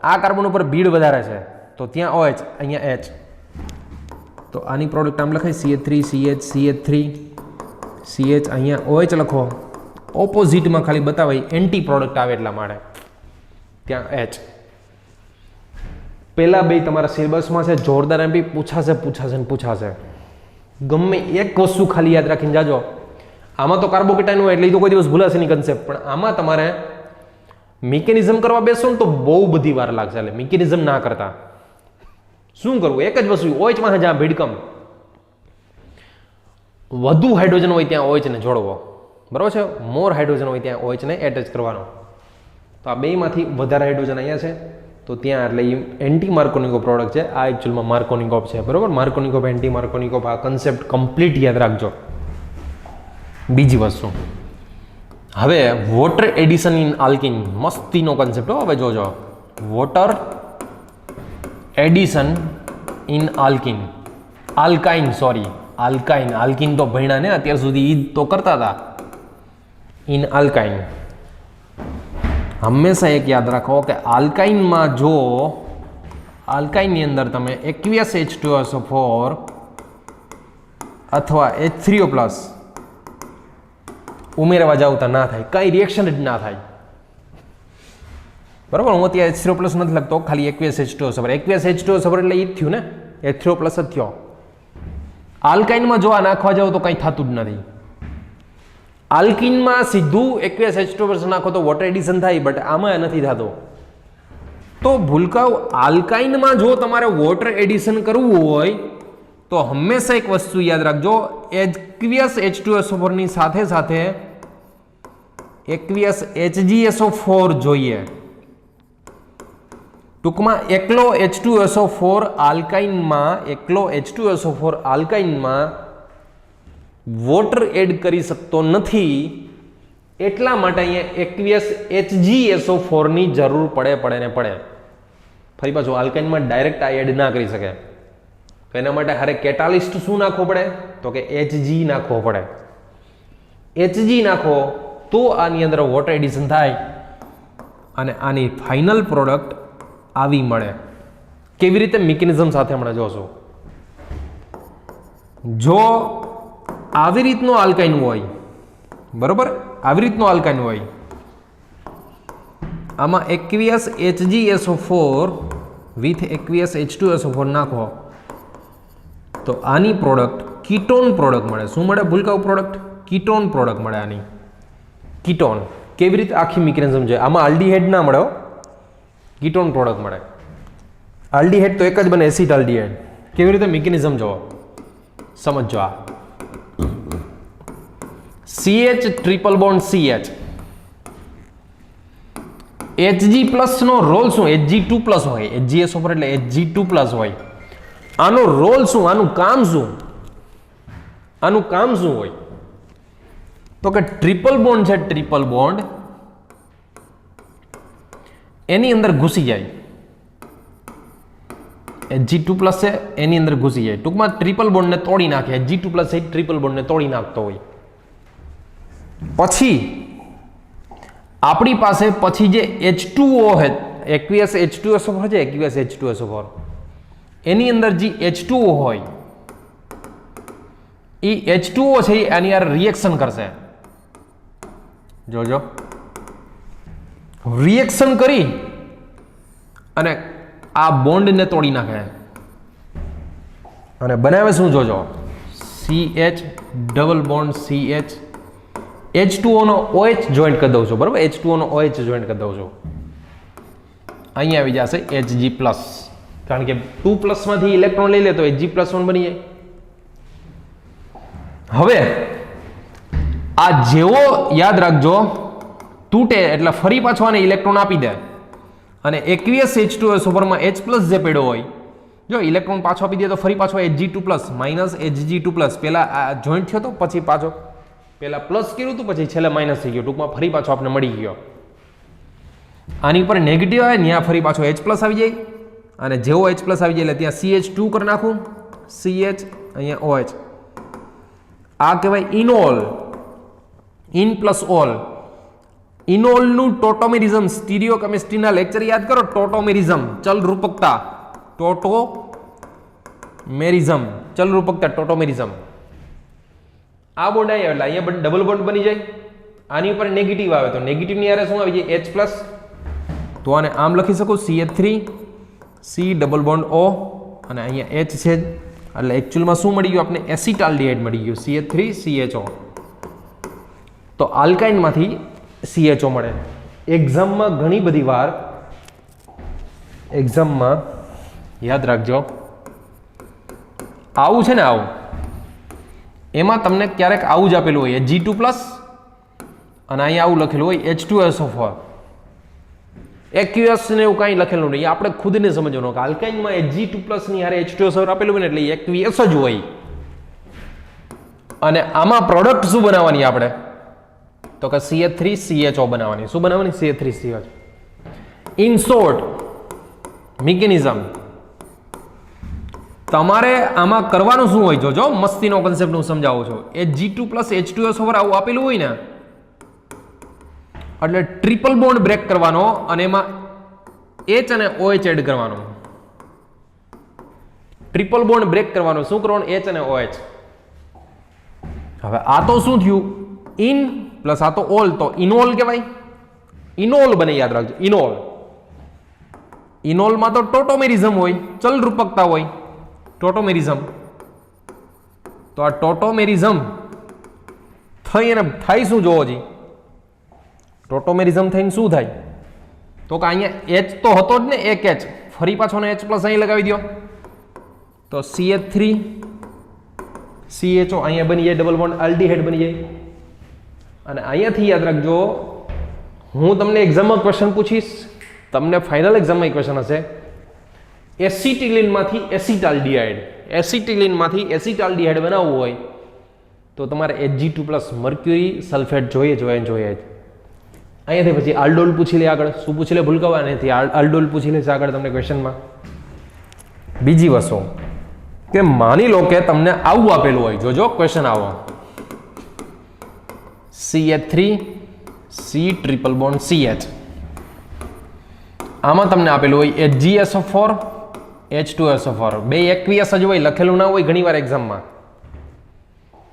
આ કાર્બન ઉપર ભીડ વધારે છે તો ત્યાં OH, અહીંયા H. તો આની પ્રોડક્ટ આમ લખાય CH3 CH અહીંયા OH લખો. ઓપોઝિટમાં ખાલી બતાવાય એન્ટી પ્રોડક્ટ આવે એટલા માટે ત્યાં H. પહેલા બે તમારા સિલેબસમાં છે, જોરદાર એમપી પૂછાશે. ગમે એક વસ્તુ ખાલી યાદ રાખીને જાજો. આમાં તો કાર્બોકેટાઇન હોય એટલે એ તો કોઈ દિવસ ભૂલાશે નહીં કન્સેપ્ટ, પણ આમાં તમારે મિકેનિઝમ કરવા બેસો ને તો બહુ બધી વાર લાગશે. એટલે મિકેનિઝમ ના કરતા શું કરવું? એક જ વસ્તુ, OH માં જ્યાં ભીડકમ વધુ હાઇડ્રોજન હોય ત્યાં OH ને જોડવો, બરાબર છે. મોર હાઇડ્રોજન હોય ત્યાં OH ને એટેચ કરવાનો. તો આ બેમાંથી વધારે હાઇડ્રોજન અહીંયા છે તો ત્યાં, એટલે એ એન્ટી માર્કોનિકોવ પ્રોડક્ટ છે. આ એકચ્યુઅલમાં માર્કોનિકોવ છે, બરાબર. માર્કોનિકોવ, એન્ટી માર્કોનિકોવ, આ કન્સેપ્ટ કમ્પ્લીટ યાદ રાખજો. બીજી વસ્તુ, હવે વોટર એડિશન ઇન આલ્કિન, મસ્તીનો કન્સેપ્ટ હો. હવે જોજો, water addition in alkene, alkyne, alkene તો ભણ્યા ને અત્યાર સુધી, ઈ તો કરતા હતા. ઇન આલ્કાઇન હંમેશા એક યાદ રાખો કે આલ્કાઇનમાં જો આલ્કાઇનની અંદર તમે aqueous H2SO4 અથવા H3O+ ઉમેરવા જાવ તો ના થાય, કઈ રિએક્શન જ ના થાય. બરાબર, હું અત્યારે H3O+ નથી લખતો, ખાલી aqueous H2SO4. aqueous H2SO4 એટલે એ જ થયું ને, H3O+ જ થયો. આલ્કાઇનમાં જો આ નાખવા જાવ તો કંઈ થતું જ નથી. આલ્કિનમાં સીધું aqueous H2+ નાખો તો વોટર એડિશન થાય, બટ આમાં નથી થતો. તો ભૂલકાઓ, આલ્કાઇનમાં જો તમારે વોટર એડિશન કરવું હોય તો હંમેશા એક વસ્તુ યાદ રાખજો, aqueous H2SO4 ની સાથે સાથે aqueous HgSO4 જોઈએ. ટૂંકમાં એકલો H2SO4 આલ્કાઇનમાં વોટર એડ કરી શકતો નથી, એટલા માટે અહીંયા aqueous HgSO4 ની જરૂર પડે. ફરી પાછું આલ્કાઇનમાં ડાયરેક્ટ આ એડ ના કરી શકે, તો એના માટે હારે કેટાલિસ્ટ શું નાખવો પડે, તો કે Hg નાખવો પડે. Hg નાખો તો આની અંદર વોટર એડિશન થાય અને આની ફાઇનલ પ્રોડક્ટ આવી મળે. કેવી રીતે? મિકેનિઝમ સાથે હમણાં જોશો. જો આવી રીતનો આલ્કાઇન હોય, બરોબર, આવી રીતનો આલ્કાઇન હોય, આમાં aqueous HgSO4 with aqueous H2SO4 નાખો તો આની પ્રોડક્ટ કીટોન પ્રોડક્ટ મળે. શું મળે ભૂલકાઓ? પ્રોડક્ટ કીટોન પ્રોડક્ટ મળે. આની કીટોન કેવી રીતે? આખી મિકેનિઝમ જોઈએ. આમાં આલ્ડીહાઇડ ના મળે, કીટોન પ્રોડક્ટ મળે. આલ્ડીહાઇડ તો એક જ બને, એસિડ આલ્ડીહાઇડ. કેવી રીતે? મિકેનિઝમ જોવો, સમજો. આ CH triple bond CH, Hg+ નો રોલ શું? Hg2+ હોય, HgSO4 એટલે Hg2+ હોય. આનો રોલ શું? આનું કામ શું? આનું કામ શું હોય? તો કે ટ્રિપલ બોન્ડ છે, ટ્રિપલ બોન્ડ એની અંદર ઘૂસી જાય. Hg2+ છે એની અંદર ઘૂસી જાય. ટૂંકમાં ટ્રિપલ બોન્ડને તોડી નાખે. Hg2+ એ ટ્રિપલ બોન્ડને તોડી નાખતો હોય. પછી આપણી પાસે પછી જે H2O છે, aqueous H2SO4 છે, aqueous H2SO4 એની અંદર જે H2O હોય એ H2O છે એ આની યાર રિએક્શન કરશે. જોજો, રિએક્શન કરી અને આ બોન્ડને તોડી નાખે અને બનાવે શું? જોજો, CH double bond CH, H2O નો OH જોઈન્ટ કરી દઉં છું, બરાબર, H2O નો OH જોઈન્ટ કરી દઉં છું. અહીંયા આવી જશે Hg+, કારણ કે 2+ માંથી ઇલેક્ટ્રોન લઈ લે તો Hg+1 બની જાય. હવે આ જેવો યાદ રાખજો તૂટે એટલે ફરી પાછો આને ઇલેક્ટ્રોન આપી દે અને aqueous H2SO4 માં H+ જે પડ્યો હોય, જો ઇલેક્ટ્રોન પાછો આપી દે તો ફરી પાછો Hg2+ માઇનસ Hg2+, પહેલા આ જોઈન્ટ થયો તો પછી પાછો પહેલા પ્લસ કર્યું હતું પછી છેલ્લે માઇનસ થઈ ગયો. ટૂંકમાં ફરી પાછો આપણે મળી ગયો. આની ઉપર નેગેટિવ આવે, ત્યાં ફરી પાછો H+ આવી જાય અને જેવો H+ આવી જાય એટલે ત્યાં CH2 કરી નાખું, CH અહીંયા OH. આ કહેવાય ઇનોલ, ઇન પ્લસ ઓલ. ઇનોલનું ટોટોમેરિઝમ, સ્ટીરિયો કેમિસ્ટ્રીના લેક્ચર યાદ કરો. ટોટોમેરિઝમ, ચલ રૂપકતા, ટોટોમેરિઝમ, ચલ રૂપકતા, ટોટોમેરિઝમ. આ બોન્ડ આવ્યા એટલે અહીંયા ડબલ બોન્ડ બની જાય. આની ઉપર નેગેટિવ આવે તો નેગેટિવની હારે શું આવી જાય? H+. તો આને આમ લખી શકો, CH3 C double bond O અને અહીંયા H છે, એટલે એકચ્યુઅલમાં શું મળી ગયું આપણે? એસિટાલ્ડીહાઇડ મળી ગયું, CH3 CHO. તો આલ્કાઇનમાંથી CHO મળે. એક્ઝામમાં ઘણી બધી વાર એક્ઝામમાં યાદ રાખજો, આવું છે ને, આવું એમાં તમને ક્યારેક આવું જ આપેલું હોય Hg2+ અને અહીંયા આવું લખેલું હોય H2SO4. aqueous ને એવું કાંઈ લખેલું નહીં, આપણે ખુદને સમજવાનું કે આલ્કાઇનમાં Hg2+ ની હારે H2SO4 આપેલું હોય ને એટલે aqueous જ હોય. અને આમાં પ્રોડક્ટ શું બનાવવાની આપણે? તો કે CH3 CHO બનાવવાની. શું બનાવવાની? CH3 CHO. In short mechanism, તમારે આમાં કરવાનું શું હોય જોજો, મસ્તીનો કન્સેપ્ટ હું સમજાવું છું. Hg2 + H2SO4 આવું આપેલું હોય ને એટલે ટ્રિપલ બોન્ડ બ્રેક કરવાનો અને એમાં H અને OH એડ કરવાનો. ટ્રિપલ બોન્ડ બ્રેક કરવાનો, શું કરવાનું? H અને OH. હવે આ તો શું થયું? ઇન પ્લસ આ તો ઓલ, તો ઇનોલ કહેવાય. ઇનોલ બને, યાદ રાખજો. ઇનોલ. ઇનોલમાં તો ટોટોમેરિઝમ હોય, ચલ રૂપકતા હોય. ટોટોમેરિઝમ. તો આ ટોટોમેરિઝમ થઈ અને થાય શું જોવો જી? ટોટોમેરિઝમ થઈને શું થાય? તો કે અહીંયા H તો હતો જ ને, એક H, ફરી પાછો H પ્લસ અહીં લગાવી દો તો CH3 CHO અહીંયા બની જાય, ડબલ બોન્ડ આલ્ડીહાઇડ બની જાય. અને અહીંયાથી યાદ રાખજો, હું તમને એક્ઝામમાં ક્વેશ્ચન પૂછીશ, તમને ફાઇનલ એક્ઝામમાં ક્વેશ્ચન હશે, એસિટિલિનમાંથી એસિટાલ્ડીહાઇડ, એસિટિલિનમાંથી એસિટાલ્ડીહાઇડ બનાવવું હોય તો તમારે Hg2+ મર્ક્યુરી સલ્ફેટ જોઈએ. અહીંયાથી પછી આલ્ડોલ પૂછી લે આગળ, શું પૂછી લે ભૂલકાવા, અહીંયાથી આલ્ડોલ પૂછી લેશે આગળ તમને ક્વેશ્ચનમાં. બીજી વસ્તુ કે માની લો કે તમને આવું આપેલું હોય, જોજો ક્વેશ્ચન આવો, CH3 C triple bond CH, આમાં તમને આપેલું હોય HgSO4 H2SO4, બે એક્વિયસ જ હોય, લખેલું ના હોય ઘણીવાર એક્ઝામમાં.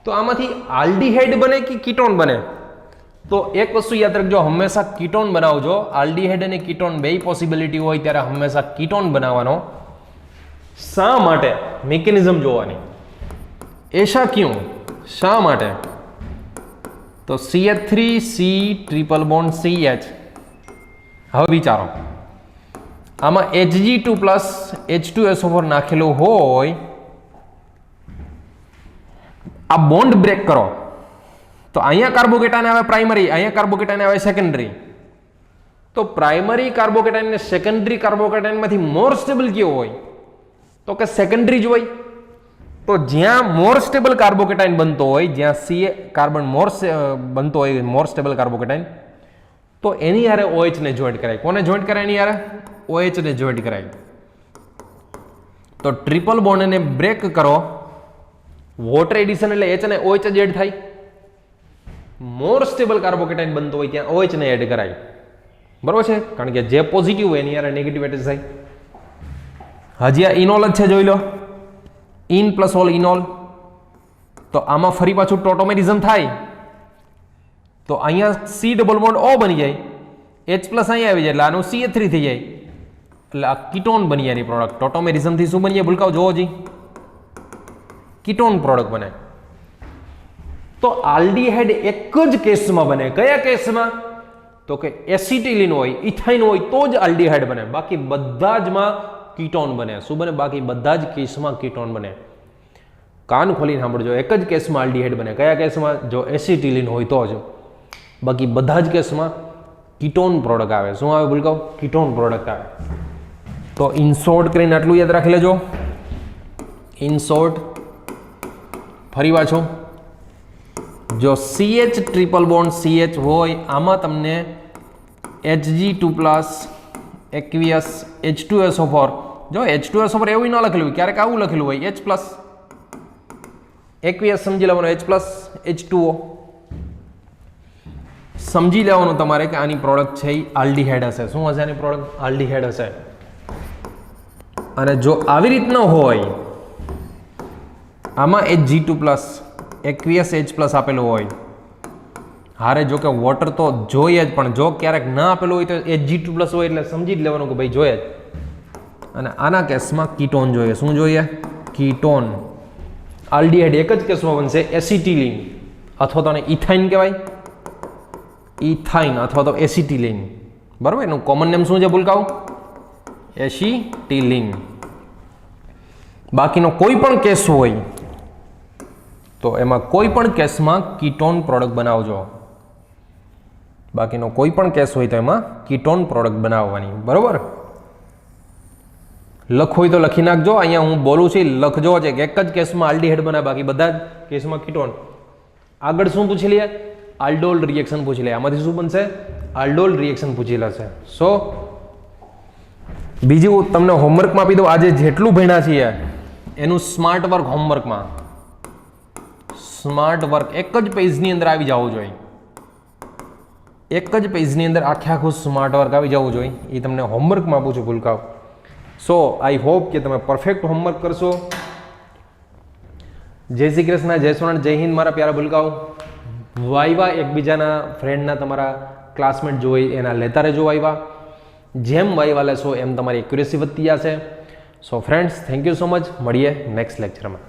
તો આમાંથી આલ્ડીહાઇડ બને કે કીટોન બને? તો એક વસ્તુ યાદ રાખજો, હંમેશા કીટોન બનાવજો. આલ્ડીહાઇડ અને કીટોન બે પોસિબિલિટી હોય ત્યારે હંમેશા કીટોન બનાવવાનો. શા માટે? મિકેનિઝમ જોવાની. એશા ક્યું? શા માટે? તો CH3 C triple bond CH. હવે વિચારો, આમાં Hg2 + H2SO4 નાખેલું હોય, આ બોન્ડ બ્રેક કરો તો અહીંયા કાર્બોકેટાઇન આવે પ્રાઇમરી, અહીંયા કાર્બોકેટાઇન આવે સેકન્ડરી. તો પ્રાઇમરી કાર્બોકેટાઇન ને સેકન્ડરી કાર્બોકેટાઇનમાંથી મોર સ્ટેબલ કયો હોય? તો કે સેકન્ડરી જ હોય. તો જ્યાં મોર સ્ટેબલ કાર્બોકેટાઇન બનતો હોય, જ્યાં CA કાર્બન મોર બનતો હોય, મોર સ્ટેબલ કાર્બોકેટાઇન, તો એની હારે OH ને જોઈન્ટ કરાય. કોને જોઈન્ટ કરાય? એની હારે OH ને જોઈન્ટ કરાય. તો ટ્રિપલ બોન્ડને બ્રેક કરો, વોટર એડિશન એટલે H અને OH જ એડ થાય. મોર સ્ટેબલ કાર્બોકેટાઇન બનતો હોય ત્યાં OH ને એડ કરાય. બરોબર છે? કારણ કે જે પોઝિટિવ હોય એની હારે નેગેટિવ એટેચ થાય. હજી આ ઇનોલ જ છે, જોઈ લો, ઇન પ્લસ ઓલ ઇનોલ. તો આમાં ફરી પાછું ટોટોમેરિઝમ થાય તો અહીંયા C ડબલ બોન્ડ O બની જાય, H પ્લસ અહીંયા આવી જાય એટલે આનું CH3 થઈ જાય, એટલે આ કીટોન બની જાય એની પ્રોડક્ટ. ટોટોમેરિઝમથી શું બની જાય ભૂલકાઓ જોવો જી? કીટોન પ્રોડક્ટ બને. તો આલ્ડીહાઇડ એક જ કેસમાં બને. કયા કેસમાં? તો કે એસિટિલિન હોય, ઇથાઇન હોય તો જ આલ્ડીહાઇડ બને, બાકી બધા જમાં કીટોન બને. શું બને? બાકી બધા જ કેસમાં કીટોન બને. કાન ખોલીને સાંભળજો, એક જ કેસમાં આલ્ડીહાઇડ બને. કયા કેસમાં? જો એસિટિલિન હોય તો જ. બાકી બધા જ કેસમાં કીટોન પ્રોડક્ટ આવે. શું આવે ભૂલકાઓ? કીટોન પ્રોડક્ટ આવે. તો ઇન શોર્ટ કરીને આટલું યાદ રાખી લેજો. ઇન શોર્ટ ફરી પાછો, જો CH ટ્રિપલ બોન્ડ CH હોય, આમાં તમને Hg2+ એક્વિયસ H2SO4, જો H2SO4 એવું ન લખેલું હોય, ક્યારેક આવું લખેલું હોય H+, એક્વિયસ સમજી લેવાનું H+, H2O સમજી લેવાનું તમારે કે આની પ્રોડક્ટ છે એ આલ્ડીહાઇડ હશે. શું હશે આની પ્રોડક્ટ? આલ્ડીહાઇડ હશે. અને જો આવી રીતનો હોય, આમાં Hg2+ એક્વિયસ H+ આપેલું હોય, હારે જો કે વોટર તો જોઈએ જ, પણ જો ક્યારેક ના આપેલું હોય તો Hg2+ હોય એટલે સમજી જ લેવાનું કે ભાઈ જોઈએ જ. અને આના કેસમાં કીટોન જોઈએ. શું જોઈએ? કીટોન. આલ્ડીહાઇડ એક જ કેસમાં બનશે, એસિટિલિન, અથવા તો ઇથાઇન કહેવાય, ઇથાઇન અથવા તો એસિટિલિન. બરાબર? એનું કોમન નેમ શું છે ભૂલકાઓ? એસિટિલિન. બાકીનો કોઈ પણ કેસ હોય તો એમાં કોઈ પણ કેસમાં કીટોન પ્રોડક્ટ બનાવજો. બાકીનો કોઈ પણ કેસ હોય તો એમાં કીટોન પ્રોડક્ટ બનાવવાની. બરોબર? લખો હોય તો લખી નાખજો. અહીંયા હું બોલું છું લખજો છે કે એક જ કેસમાં આલ્ડીહાઇડ બને, બાકી બધા જ કેસમાં કીટોન. આગળ શું પૂછી લઈએ? આલ્ડોલ રિએક્શન પૂછી લે. આમાંથી શું બનશે? આલ્ડોલ રિએક્શન પૂછી લેશે. બીજું તમને હોમવર્કમાં આપી દઉં, આજે જેટલું ભણ્યા છીએ એનું સ્માર્ટ વર્ક હોમવર્કમાં સ્માર્ટ વર્ક એક જ પેજની અંદર આવી જવું જોઈએ, એક જ પેજની અંદર આખે આખું સ્માર્ટ વર્ક આવી જવું જોઈએ. એ તમને હોમવર્કમાં આપું છું ભૂલકાઓ. સો આઈ હોપ કે તમે પરફેક્ટ હોમવર્ક કરશો. જય શ્રી કૃષ્ણ, જય સોનાથ, જય હિન્દ મારા પ્યારા ભૂલકાઓ. વાયવા એકબીજાના ફ્રેન્ડના તમારા ક્લાસમેટ જોઈ એના લેતા રહેજો વાયવા. જેમ વાયવા લેશો એમ તમારી એક્યુરેસી વધતી જશે. So friends, thank you so much. મળીએ નેક્સ્ટ લેક્ચરમાં.